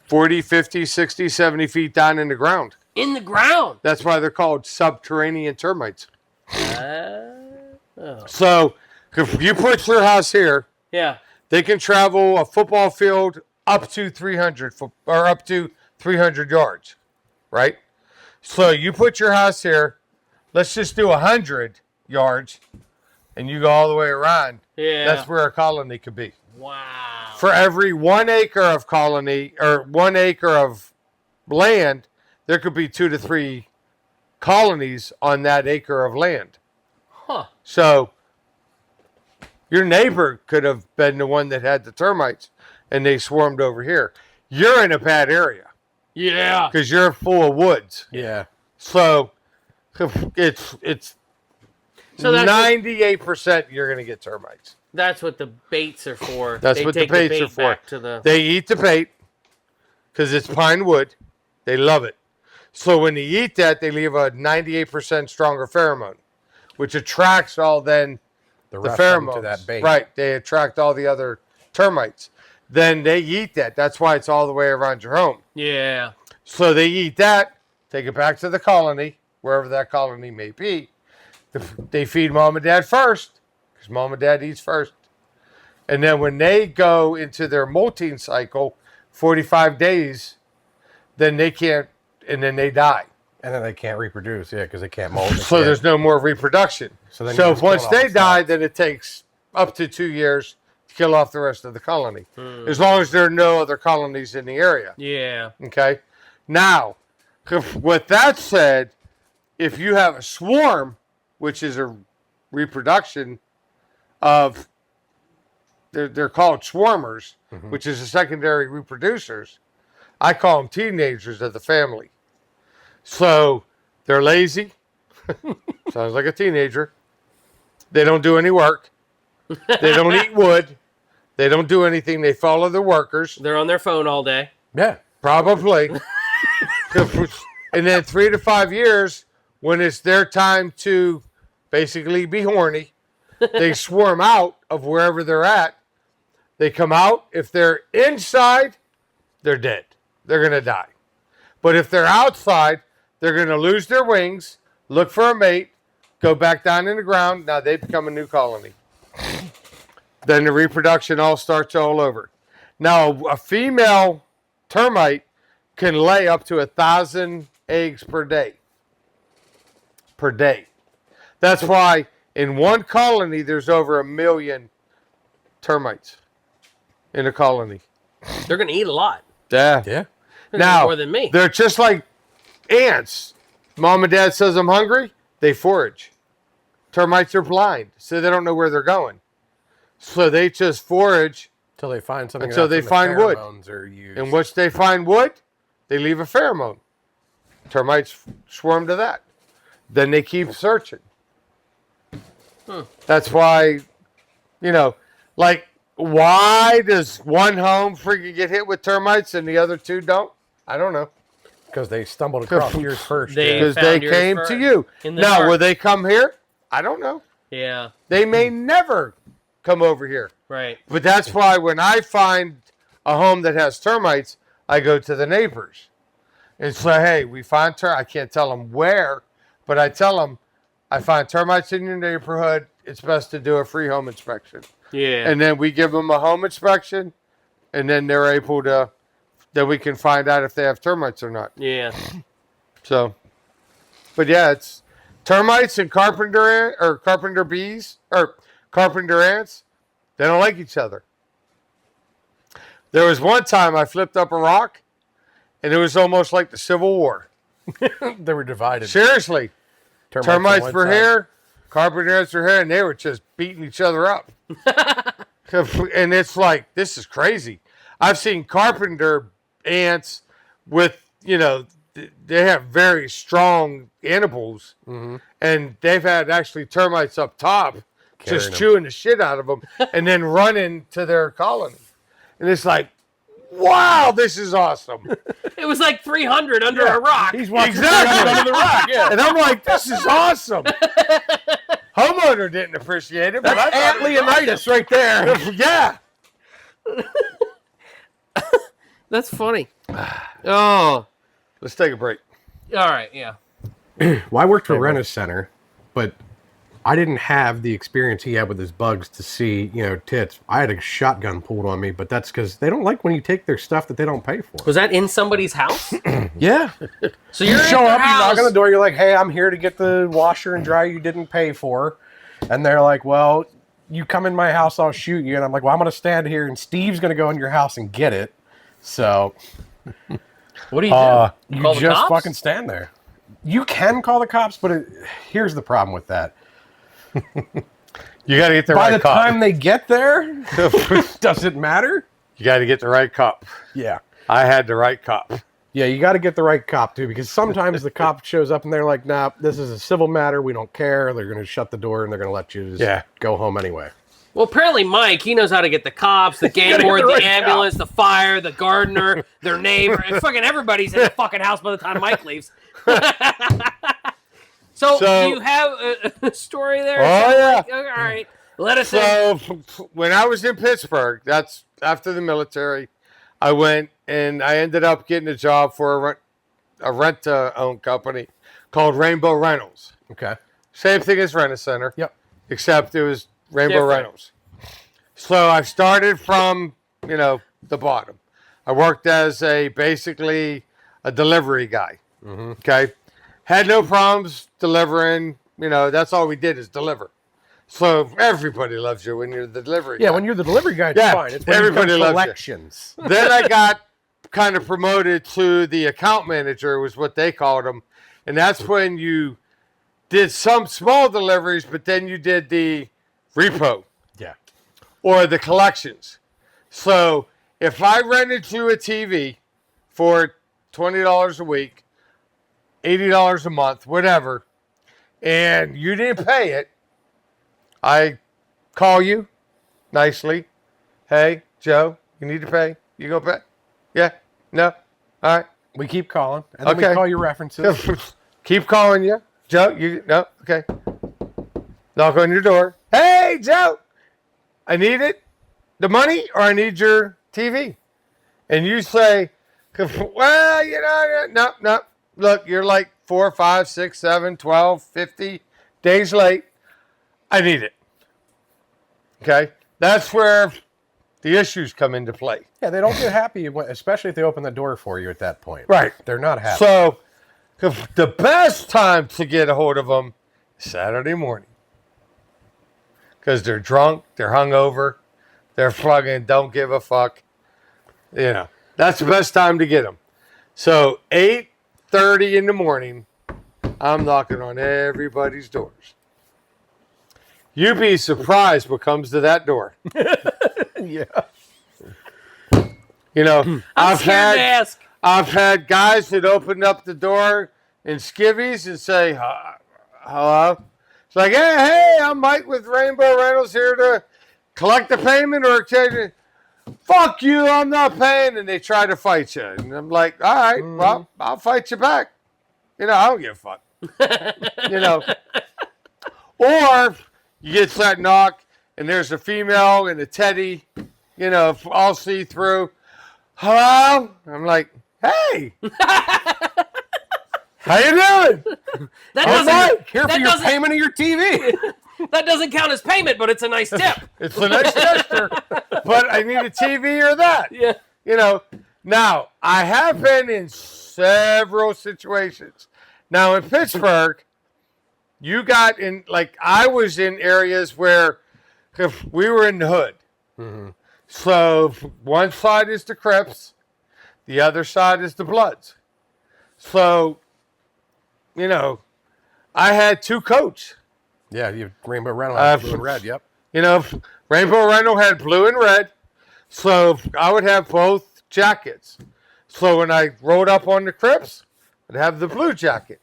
40, 50, 60, 70 feet down in the ground. In the ground. That's why they're called subterranean termites. Oh. So if you put your house here, Yeah. they can travel a football field up to 300 or up to 300 yards, right? So you put your house here, let's just do 100 yards, and you go all the way around. Yeah. That's where a colony could be. Wow. For every 1 acre of colony or 1 acre of land, there could be 2 to 3 colonies on that acre of land. Huh. So your neighbor could have been the one that had the termites and they swarmed over here. You're in a bad area Yeah. because you're full of woods. yeah. So it's So that's 98% you're going to get termites. That's what the baits are for. That's They what the take baits bait are for. back to the... They eat the bait because it's pine wood. They love it. So when they eat that, they leave a 98% stronger pheromone, which attracts all then The the rest of them pheromones. to that bait. Right. They attract all the other termites. Then they eat that. That's why it's all the way around your home. Yeah. So they eat that, take it back to the colony, wherever that colony may be. They feed mom and dad first, because mom and dad eats first. And then when they go into their molting cycle, 45 days, then they can't, and then they die. And then they can't reproduce, yeah, because they can't mold. So there's no more reproduction. So then you So just once kill they off the die, stock. then it takes up to 2 years to kill off the rest of the colony. As long as there are no other colonies in the area. Yeah. Okay. Now, with that said, if you have a swarm, which is a reproduction of, they're called swarmers, which is a secondary reproducers. I call them teenagers of the family. So they're lazy. Sounds like a teenager. They don't do any work. They don't eat wood. They don't do anything. They follow the workers. They're on their phone all day. Yeah. Probably. And then 3 to 5 years, when it's their time to basically be horny, they swarm out of wherever they're at. They come out. If they're inside, they're dead. they're going to die. But if they're outside, they're going to lose their wings, look for a mate, go back down in the ground. Now they become a new colony. Then the reproduction all starts all over. Now, a female termite can lay up to 1,000 eggs per day. Per day. That's why in one colony, there's over 1 million termites in a colony. They're going to eat a lot. Yeah. Yeah. Now, More than me. they're just like ants. Mom and dad says I'm hungry, they forage. Termites are blind, so they don't know where they're going. So they just forage Until they find something. Until they the find wood. pheromones are used. in which they find wood, they leave a pheromone. Termites swarm to that. Then they keep searching. That's why, like, why does one home freaking get hit with termites and the other two don't? I don't know. Because they stumbled across yours first. They- Because found they yours came first to you. in the Now, dark. will they come here? I don't know. Yeah, They may never come over here. right. But that's why when I find a home that has termites, I go to the neighbors and say, hey, we find termites. I can't tell them where, but I tell them, I find termites in your neighborhood. It's best to do a free home inspection. Yeah. And then we give them a home inspection, and then they're able to, then we can find out if they have termites or not. yeah. So, but yeah, it's termites and carpenter bees or carpenter ants. They don't like each other. There was one time I flipped up a rock, and it was almost like the Civil War. They were divided. Seriously, on termites one were side. here, carpenter ants were here, and they were just beating each other up. And it's like, this is crazy. I've seen carpenter ants with, they have very strong animals, and they've had actually termites up top Carrying just them. chewing the shit out of them and then running to their colony. And it's like, wow, this is awesome. It was like 300 under a rock. He's walking Exactly. under the rock. Yeah. And I'm like, this is awesome. Homeowner didn't appreciate it, but I That's thought Ant Leonidas right there. yeah. That's funny. Oh, Let's take a break. all right. Yeah. Well, I worked for Rennis Center, but I didn't have the experience he had with his bugs to see, tits. I had a shotgun pulled on me, but that's because they don't like when you take their stuff that they don't pay for. Was that in somebody's house? Yeah. So you're You at show their up, you knock house. on the door, you're like, hey, I'm here to get the washer and dryer you didn't pay for. And they're like, well, you come in my house, I'll shoot you. And I'm like, well, I'm going to stand here, and Steve's going to go in your house and get it. So What do you do? you Call the just cops? fucking stand there. You can call the cops, but here's the problem with that. You got to get the By right the cop. time they get there, does it matter? You got to get the right cop. Yeah. I had the right cop. Yeah, you got to get the right cop, too, because sometimes the cop shows up and they're like, nah, this is a civil matter. We don't care. They're going to shut the door and they're going to let you just go home anyway. Well, apparently Mike, he knows how to get the cops, the game gotta get board, the the right ambulance, the fire, the gardener, their neighbor. And fucking everybody's in the fucking house by the time Mike leaves. So, do you have a story there? Oh, yeah. Like, all right. Let us in. So when I was in Pittsburgh, that's after the military, I went and I ended up getting a job for a rent-to-own company called Rainbow Rentals. Okay. Same thing as Rent-A-Center. Yep. Except it was Rainbow Different. Rentals. So I started from, the bottom. I worked as basically a delivery guy. Okay. Had no problems delivering. That's all we did is deliver. So everybody loves you when you're the delivery guy. Yeah, when you're the delivery guy, it's Yeah, fine. It's when everybody you loves become you. collections. Then I got kind of promoted to the account manager, was what they called them. And that's when you did some small deliveries, but then you did the repo Yeah. or the collections. So if I rented you a TV for $20 a week, $80 a month, whatever, and you didn't pay it, I call you nicely. Hey, Joe, you need to pay. You go pay? Yeah? No? All right. We keep calling, and then Okay. we call your references. Keep calling you. Joe, no? Okay. Knock on your door. Hey, Joe, I need it. The money, or I need your TV. And you say, Well, no. Look, you're like 4, 5, 6, 7, 12, 50 days late. I need it. Okay? That's where the issues come into play. Yeah, they don't get happy, especially if they open the door for you at that point. Right. They're not happy. So, the best time to get a hold of them is Saturday morning. Because they're drunk, they're hungover, they're fucking don't give a fuck. That's the best time to get them. So 8:30 in the morning, I'm knocking on everybody's doors. You'd be surprised what comes to that door. Yeah. I'm scared to ask. I've had guys that open up the door in skivvies and say, hello. It's like, hey, I'm Mike with Rainbow Rentals here to collect the payment or exchange it. Fuck you, I'm not paying. And they try to fight you. And I'm like, all right, well, I'll fight you back. I don't give a fuck. Or you get that knock and there's a female and a teddy, all see through. Hello? I'm like, hey. How you doing? Here for your payment of your TV. That doesn't count as payment, but it's a nice tip. It's a nice gesture, but I need a TV or that. Yeah. Now, I have been in several situations. Now, in Pittsburgh, I was in areas where we were in the hood. Mm-hmm. So, one side is the Crips, the other side is the Bloods. So, I had two coats. Yeah, you Rainbow Rental had blue and red, yep. Rainbow Rental had blue and red, so I would have both jackets. So when I rode up on the Crips, I'd have the blue jacket.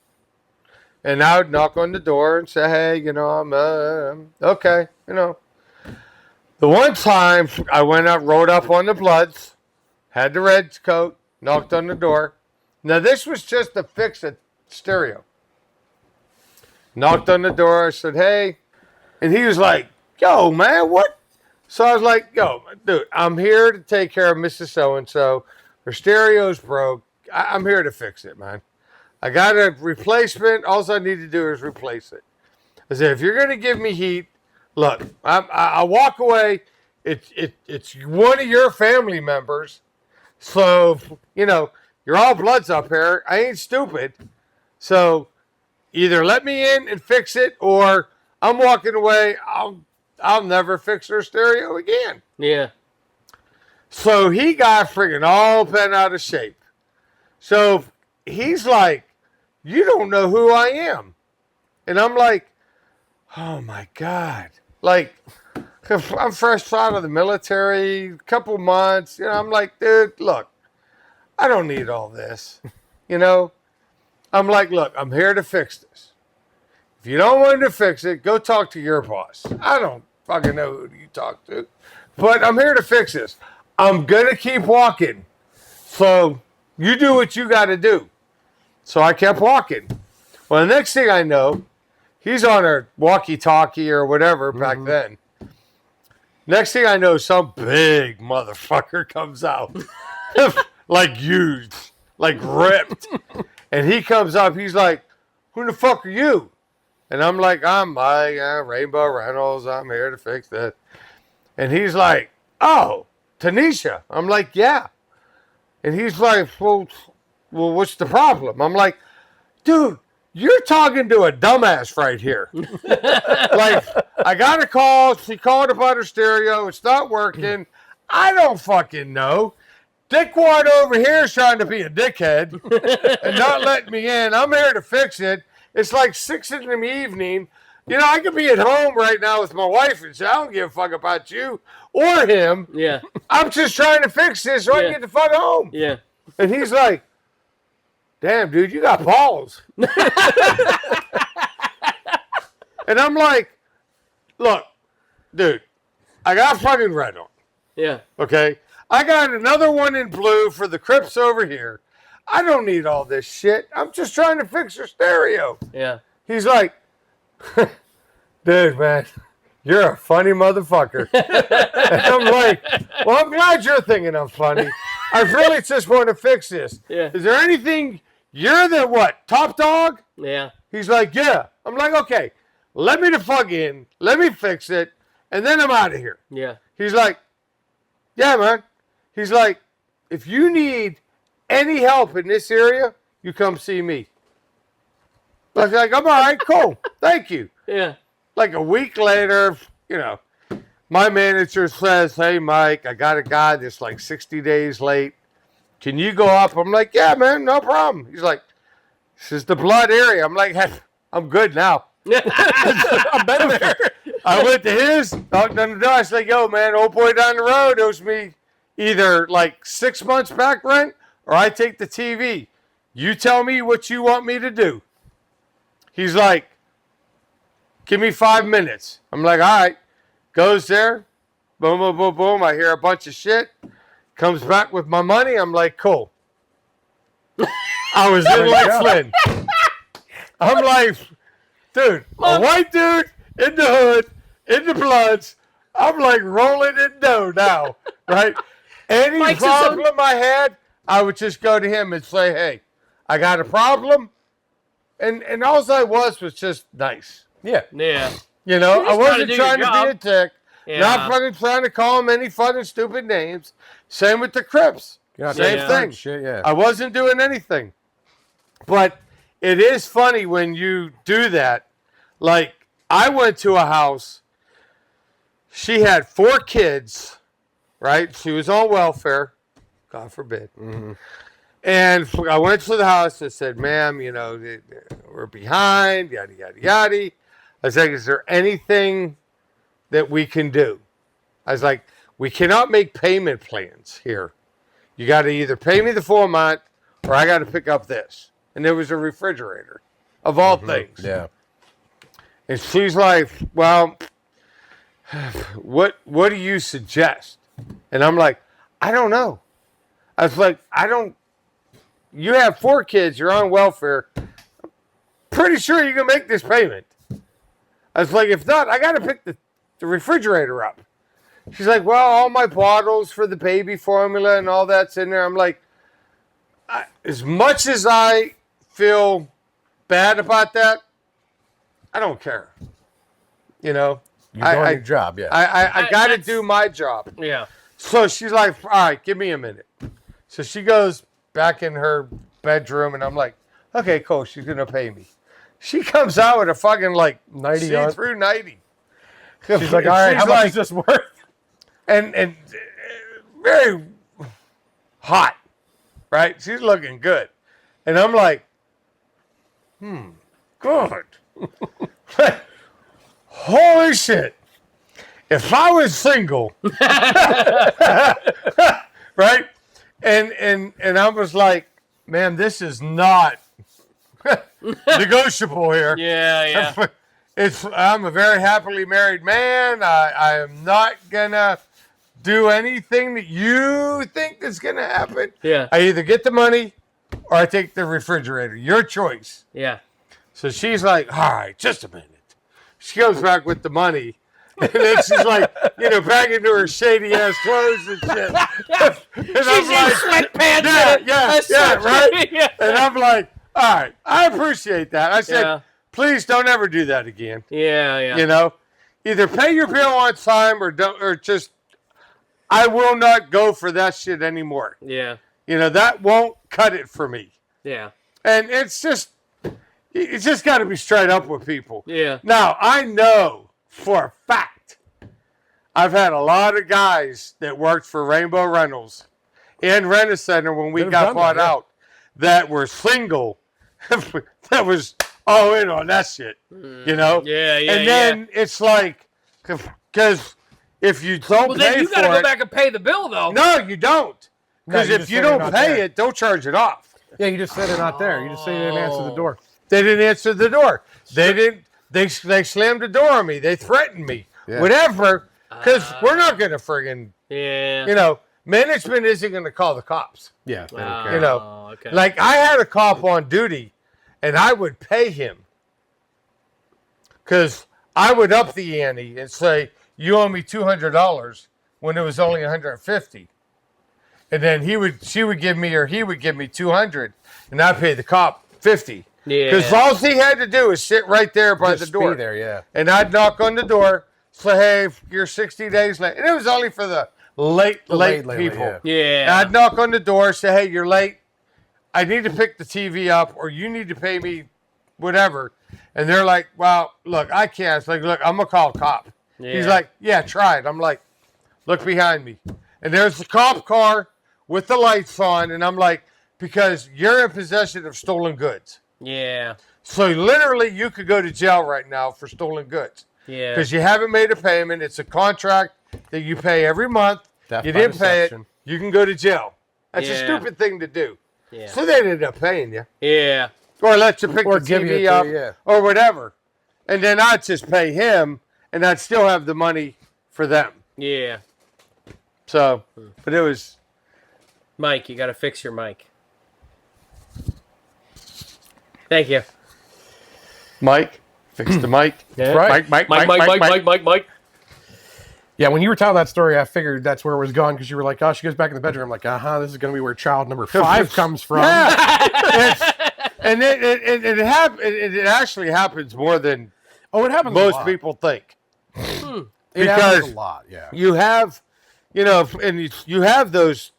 And I would knock on the door and say, hey, I'm okay, The one time I went up, rode up on the Bloods, had the red coat, knocked on the door. Now this was just to fix a stereo. Knocked on the door. I said, hey. And he was like, yo, man, what? So I was like, yo, dude, I'm here to take care of Mrs. So-and-so. Her stereo's broke. I'm here to fix it, man. I got a replacement. All I need to do is replace it. I said, if you're going to give me heat, look, I walk away. It's one of your family members. So, you're all Bloods up here. I ain't stupid. So either let me in and fix it, or I'm walking away. I'll never fix her stereo again. Yeah. So he got friggin' all bent out of shape. So he's like, you don't know who I am. And I'm like, oh my God. Like, I'm fresh out of the military, a couple months. I'm like, dude, look, I don't need all this. I'm like, look, I'm here to fix this. If you don't want to fix it, go talk to your boss. I don't fucking know who you talk to. But I'm here to fix this. I'm going to keep walking. So you do what you got to do. So I kept walking. Well, the next thing I know, he's on a walkie-talkie or whatever back then. Next thing I know, some big motherfucker comes out. Like huge. Like ripped. And he comes up, he's like, who the fuck are you? And I'm like, I'm Mike, Rainbow Reynolds, I'm here to fix this. And he's like, oh, Tanisha. I'm like, yeah. And he's like, well, what's the problem? I'm like, dude, you're talking to a dumbass right here. Like, I got a call, she called about her stereo, it's not working. I don't fucking know. Dickwad over here is trying to be a dickhead and not letting me in. I'm here to fix it. It's like 6 in the evening. I could be at home right now with my wife and say, I don't give a fuck about you or him. Yeah. I'm just trying to fix this so I can get the fuck home. Yeah. And he's like, damn, dude, you got balls. And I'm like, look, dude, I got fucking red on. Yeah. Okay? I got another one in blue for the Crips over here. I don't need all this shit. I'm just trying to fix your stereo. Yeah. He's like, dude, man, you're a funny motherfucker. And I'm like, well, I'm glad you're thinking I'm funny. I really just want to fix this. Yeah. Is there anything, you're the what, top dog? Yeah. He's like, yeah. I'm like, okay, let me the fuck in, let me fix it, and then I'm out of here. Yeah. He's like, yeah, man. He's like, if you need any help in this area, you come see me. I was like, I'm all right, cool. Thank you. Yeah. Like a week later, you know, my manager says, hey, Mike, I got a guy that's like 60 days late. Can you go up? I'm like, yeah, man, no problem. He's like, this is the blood area. I'm like, hey, I'm good now. I've been there. I went to his, knocked on the door. I said, yo, man, old boy down the road owes me either like 6 months back rent or I take the TV. You tell me what you want me to do. He's like, give me 5 minutes. I'm like, all right. Goes there. Boom, boom, boom, boom. I hear a bunch of shit. Comes back with my money. I'm like, cool. I was in like Flynn. I'm like, dude, a white dude in the hood, in the Bloods. I'm like rolling in dough now, right? Any Mike's problem I had, I would just go to him and say, hey, I got a problem. And all I was just nice. Yeah. Yeah. You know, I You're just wasn't trying to do to your be a dick. Yeah. Not fucking trying to call them any fucking stupid names. Same with the Crips. You're not Same Yeah. thing. Shit, yeah. I wasn't doing anything. But it is funny when you do that. Like, I went to a house. She had 4 kids, right? She was on welfare. God forbid. Mm-hmm. And I went to the house and said, ma'am, you know, we're behind, yada, yada, yada. I was like, is there anything that we can do? I was like, we cannot make payment plans here. You got to either pay me the full amount or I got to pick up this. And there was a refrigerator, of all things. Yeah. And she's like, well, what do you suggest? And I'm like, I don't know. I was like, you have 4 kids, you're on welfare. Pretty sure you can make this payment. I was like, if not, I got to pick the refrigerator up. She's like, well, all my bottles for the baby formula and all that's in there. I'm like, as much as I feel bad about that, I don't care. You know? You're doing your job, yeah. I got to do my job. Yeah. So she's like, all right, give me a minute. So she goes back in her bedroom, and I'm like, okay, cool, she's going to pay me. She comes out with a fucking, like, 90 on. see-through 90. She's like, all right, how much is this worth? And very hot, right? She's looking good. And I'm like, good. Holy shit. If I was single, right? And I was like, man, this is not negotiable here. Yeah. Yeah. I'm a very happily married man. I am not gonna do anything that you think is gonna happen. Yeah. I either get the money or I take the refrigerator. Your choice. Yeah. So she's like, all right, just a minute. She goes back with the money. And then she's like, back into her shady ass clothes and shit. And She's in sweatpants. Yeah, right? Yeah. And I'm like, all right, I appreciate that. I said, Yeah. please don't ever do that again. Yeah. Either pay your bill on time or don't, or just, I will not go for that shit anymore. Yeah. That won't cut it for me. Yeah. And it's just got to be straight up with people. Yeah. Now, I know for a fact, I've had a lot of guys that worked for Rainbow Rentals and Rent-A-Center when we got bought out that were single, that was all in on that shit, Yeah. And then it's like, because if you don't then pay you for gotta go it, back and pay the bill though. no, you don't. Because you if just you say they're don't not pay there. it, don't charge it off. Yeah, you just say they're not there. You just say they didn't answer the door. They didn't answer the door. They didn't. They slammed the door on me. They threatened me. Yeah. Whatever. Because we're not going to friggin', Yeah. management isn't going to call the cops. Yeah, they don't Oh, care. Okay. Like, I had a cop on duty, and I would pay him. Because I would up the ante and say, you owe me $200 when it was only $150. and then he would give me 200, and I pay the cop 50. Yeah. Because all he had to do is sit right there by Just the door. be there, yeah. And I'd knock on the door, say, hey, you're 60 days late. And it was only for the late people. Yeah. And I'd knock on the door, say, hey, you're late. I need to pick the TV up, or you need to pay me whatever. And they're like, well, look, I can't. It's like, look, I'm going to call a cop. Yeah. He's like, yeah, try it. I'm like, look behind me. And there's the cop car with the lights on. And I'm like, because you're in possession of stolen goods. Yeah. So literally, you could go to jail right now for stolen goods. Yeah. Because you haven't made a payment. It's a contract that you pay every month. Theft You by didn't pay it. deception. You can go to jail. That's a Yeah. stupid thing to do. Yeah. So they ended up paying you. Yeah. Or let you pick Or the give you TV it to up you, yeah. or whatever. And then I'd just pay him, and I'd still have the money for them. Yeah. So, but it was... Mike, you got to fix your mic. Thank you. Mike, fix the mic. Yeah. Right. Mike. Yeah, when you were telling that story, I figured that's where it was gone because you were like, oh, she goes back in the bedroom. I'm like, this is going to be where child number 5 comes from. Yeah. And it actually happens more than Oh, it happens a most lot. people think. It because happens a lot, yeah. You have, and you have those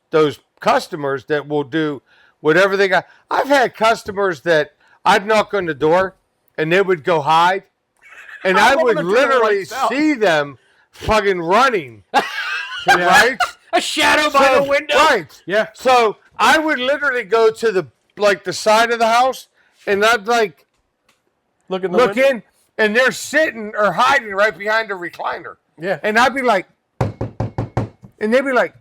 customers that will do whatever they got. I've had customers that I'd knock on the door and they would go hide, and I would literally see them fucking running, right? A shadow by the window. Right. Yeah. So I would literally go to the side of the house, and I'd like Look look in, and they're sitting or hiding right behind a recliner. Yeah. And I'd be like, and they'd be like,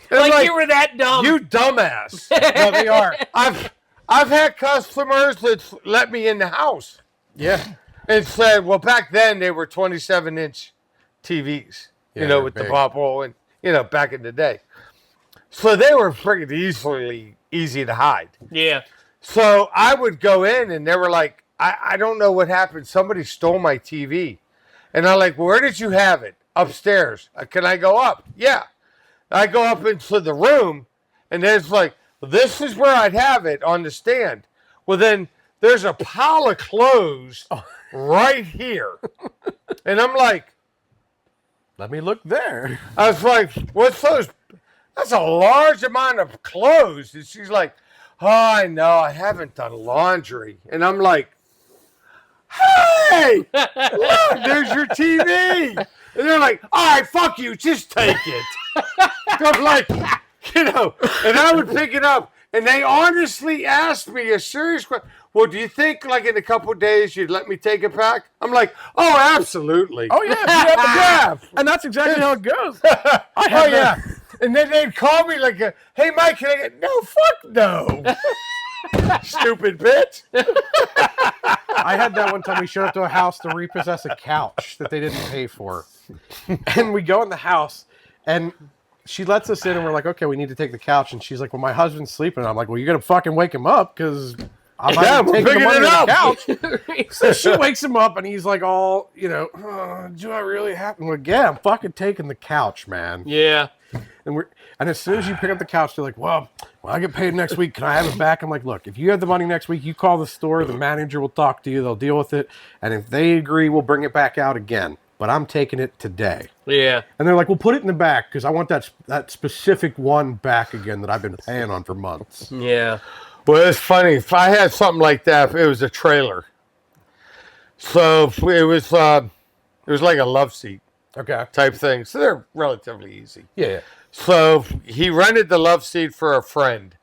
Like you were that dumb. you dumbass. No, they are. I've had customers that let me in the house Yeah. and said, well, back then they were 27-inch TVs, Yeah, they're with the big. pop hole and, back in the day. So they were freaking easy to hide. Yeah. So I would go in and they were like, I don't know what happened. Somebody stole my TV. And I'm like, where did you have it? Upstairs. Can I go up? Yeah. I go up into the room and there's like, this is where I'd have it on the stand. Well, then there's a pile of clothes right here. And I'm like, Let me look there. I was like, what's those? That's a large amount of clothes. And she's like, oh, I know. I haven't done laundry. And I'm like, hey, look, there's your TV. And they're like, all right, fuck you. Just take it. I'm like, and I would pick it up. And they honestly asked me a serious question. Well, do you think like in a couple of days you'd let me take it back? I'm like, oh, absolutely. Oh, yeah. Yeah. And that's exactly how it goes. Oh, yeah. And then they'd call me like, hey, Mike, can I get... No, fuck no. Stupid bitch. I had that one time we showed up to a house to repossess a couch that they didn't pay for. And we go in the house, and she lets us in, and we're like, okay, we need to take the couch. And she's like, well, my husband's sleeping. And I'm like, well, you're going to fucking wake him up, because I'm not we're taking the picking money it on up. the couch. So she wakes him up, and he's like all, oh, do I really have to? I'm like, yeah, I'm fucking taking the couch, man. Yeah. And as soon as you pick up the couch, they're like, well, when I get paid next week, can I have it back? I'm like, look, if you have the money next week, you call the store, the manager will talk to you, they'll deal with it, and if they agree, we'll bring it back out again. But I'm taking it today. Yeah. And they're like, well, put it in the back, because I want that specific one back again that I've been paying on for months. Yeah. Well, it's funny. If I had something like that, it was a trailer. So it was like a love seat Okay. type thing. So they're relatively easy. Yeah. So he rented the love seat for a friend.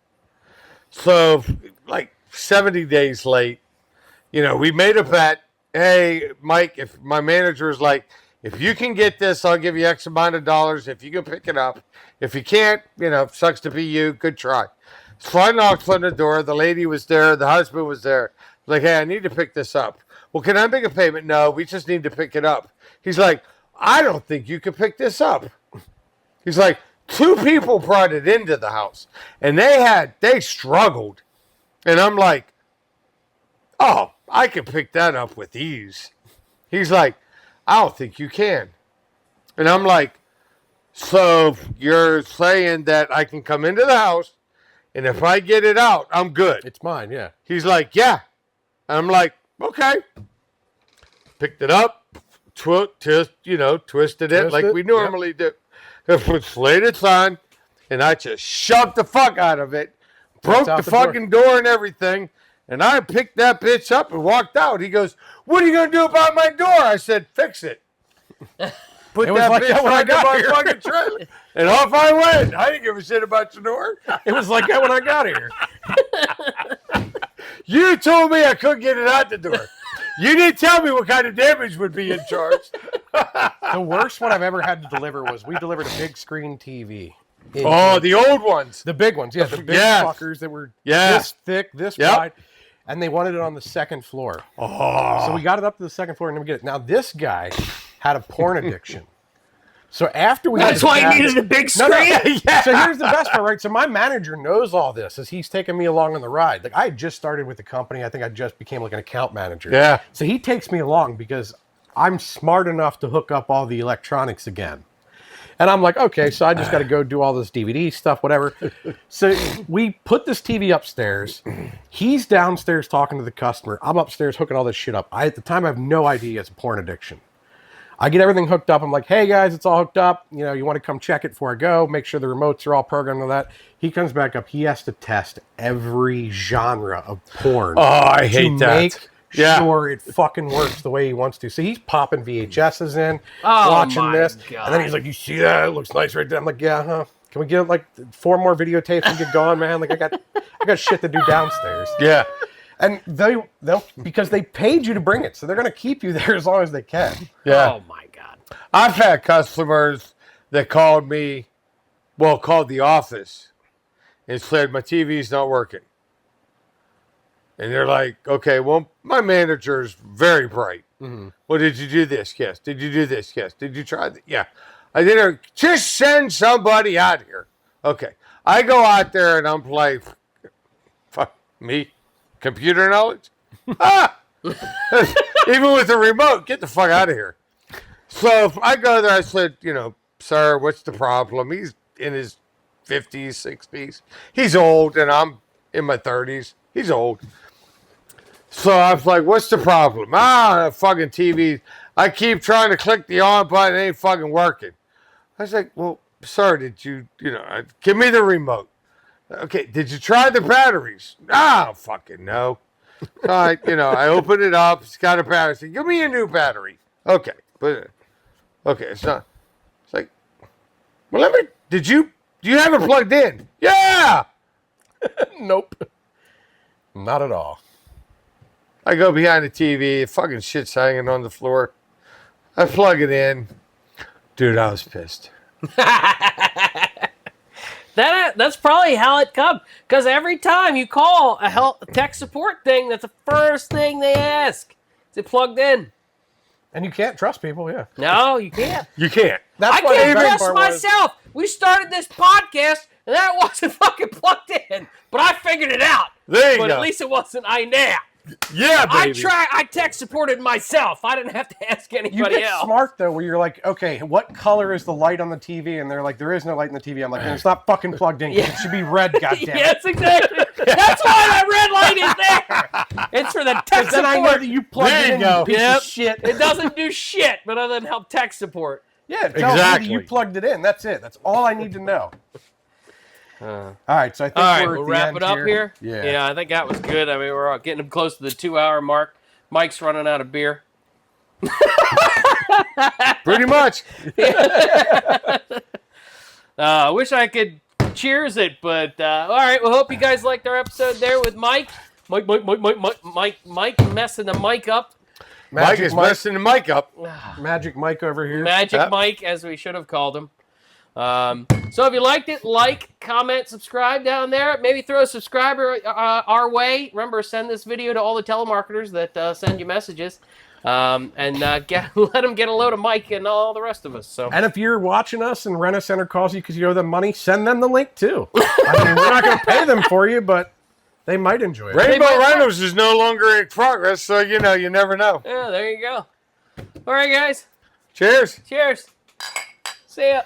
So like 70 days late, we made a bet. Hey, Mike, if my manager is like, if you can get this, I'll give you X amount of dollars. If you can pick it up. If you can't, sucks to be you. Good try. So I knocked on the door. The lady was there. The husband was there. Like, hey, I need to pick this up. Well, can I make a payment? No, we just need to pick it up. He's like, I don't think you can pick this up. He's like, 2 people brought it into the house, and they struggled. And I'm like, oh, I can pick that up with ease. He's like, I don't think you can. And I'm like, So you're saying that I can come into the house, and if I get it out, I'm good. It's mine, yeah. He's like, yeah. And I'm like, okay. Picked it up, twisted it like we normally do. Laid it on, and I just shoved the fuck out of it, broke the fucking door and everything, and I picked that bitch up and walked out. He goes, what are you going to do about my door? I said, fix it. Put that like bitch that when I back in got my here. fucking trailer. And off I went. I didn't give a shit about your door. It was like that when I got here. You told me I couldn't get it out the door. You didn't tell me what kind of damage would be in charge. The worst one I've ever had to deliver was we delivered a big screen TV. Oh, the old ones. The big ones, yeah. The big fuckers that were this thick, this wide. And they wanted it on the second floor. Oh. So we got it up to the second floor and then we get it. Now, this guy had a porn addiction. So after we That's why he needed a big screen? Yeah. So here's the best part, right? So my manager knows all this as he's taking me along on the ride. Like I had just started with the company. I think I just became like an account manager. Yeah. So he takes me along because I'm smart enough to hook up all the electronics again. And I'm like, okay, so I just got to go do all this DVD stuff, whatever. So we put this TV upstairs. He's downstairs talking to the customer. I'm upstairs hooking all this shit up. At the time, I have no idea he has a porn addiction. I get everything hooked up. I'm like, hey, guys, it's all hooked up. You know, you want to come check it before I go. Make sure the remotes are all programmed and all that. He comes back up. He has to test every genre of porn. Oh, I hate that. Make sure it fucking works the way he wants to. So he's popping VHSs in, Oh, watching this. God. And then he's like, you see that? It looks nice right there. I'm like, yeah, huh? Can we get like 4 more videotapes and get going, man? Like I got shit to do downstairs. Yeah. And they'll because they paid you to bring it, so they're gonna keep you there as long as they can. Yeah. Oh, my God. I've had customers that called the office and said, my TV's not working. And they're like, okay, well, my manager's very bright. Mm-hmm. Well, did you do this? Yes. Did you do this? Yes. Did you try that? Yeah. I did. Just send somebody out here. Okay. I go out there and I'm like, fuck me. Computer knowledge? Even with the remote, get the fuck out of here. So if I go there, I said, sir, what's the problem? He's in his 50s, 60s. He's old, and I'm in my 30s. He's old. So I was like, what's the problem? Fucking TV. I keep trying to click the on button. It ain't fucking working. I was like, well, sir, did you, give me the remote. Okay, did you try the batteries? Fucking no. All right, I open it up. It's got a battery. I said, give me a new battery. Okay, it's not. It's like, well, do you have it plugged in? Yeah. Nope. Not at all. I go behind the TV. Fucking shit's hanging on the floor. I plug it in. Dude, I was pissed. That's probably how it comes. Because every time you call a tech support thing, that's the first thing they ask. Is it plugged in? And you can't trust people, yeah. No, you can't. You can't. I can't trust myself. We started this podcast, and that wasn't fucking plugged in. But I figured it out. There you but go. At least it wasn't INAP. Yeah, baby. I tech supported myself. I didn't have to ask anybody You get else. smart though, where you're like, okay, what color is the light on the TV? And they're like, there is no light in the TV. I'm like, it's not fucking plugged in. It should be red. Goddamn. Yes, exactly. That's why that red light is there. It's for the tech support. Then I know that you plugged it in. You piece of shit. It doesn't do shit, but other than help tech support. Yeah, it tells me that you plugged it in. That's it. That's all I need to know. All right, so I think we'll wrap it up here. Yeah, I think that was good. I mean, we're getting close to the 2-hour mark. Mike's running out of beer. Pretty much. I wish I could cheers it, but all right. Well, hope you guys liked our episode there with Mike. Mike messing the mic up. Mike is messing the mic up. Magic Mike over here. Magic Mike, as we should have called him. So if you liked it, like, comment, subscribe down there. Maybe throw a subscriber our way. Remember, send this video to all the telemarketers that send you messages. And let them get a load of Mike and all the rest of us. So. And if you're watching us and Rent-A-Center calls you because you owe them money, send them the link too. I mean, we're not going to pay them for you, but they might enjoy it. Rainbow Rhinos is no longer in progress, so you never know. Yeah, there you go. All right, guys. Cheers. Cheers. See ya.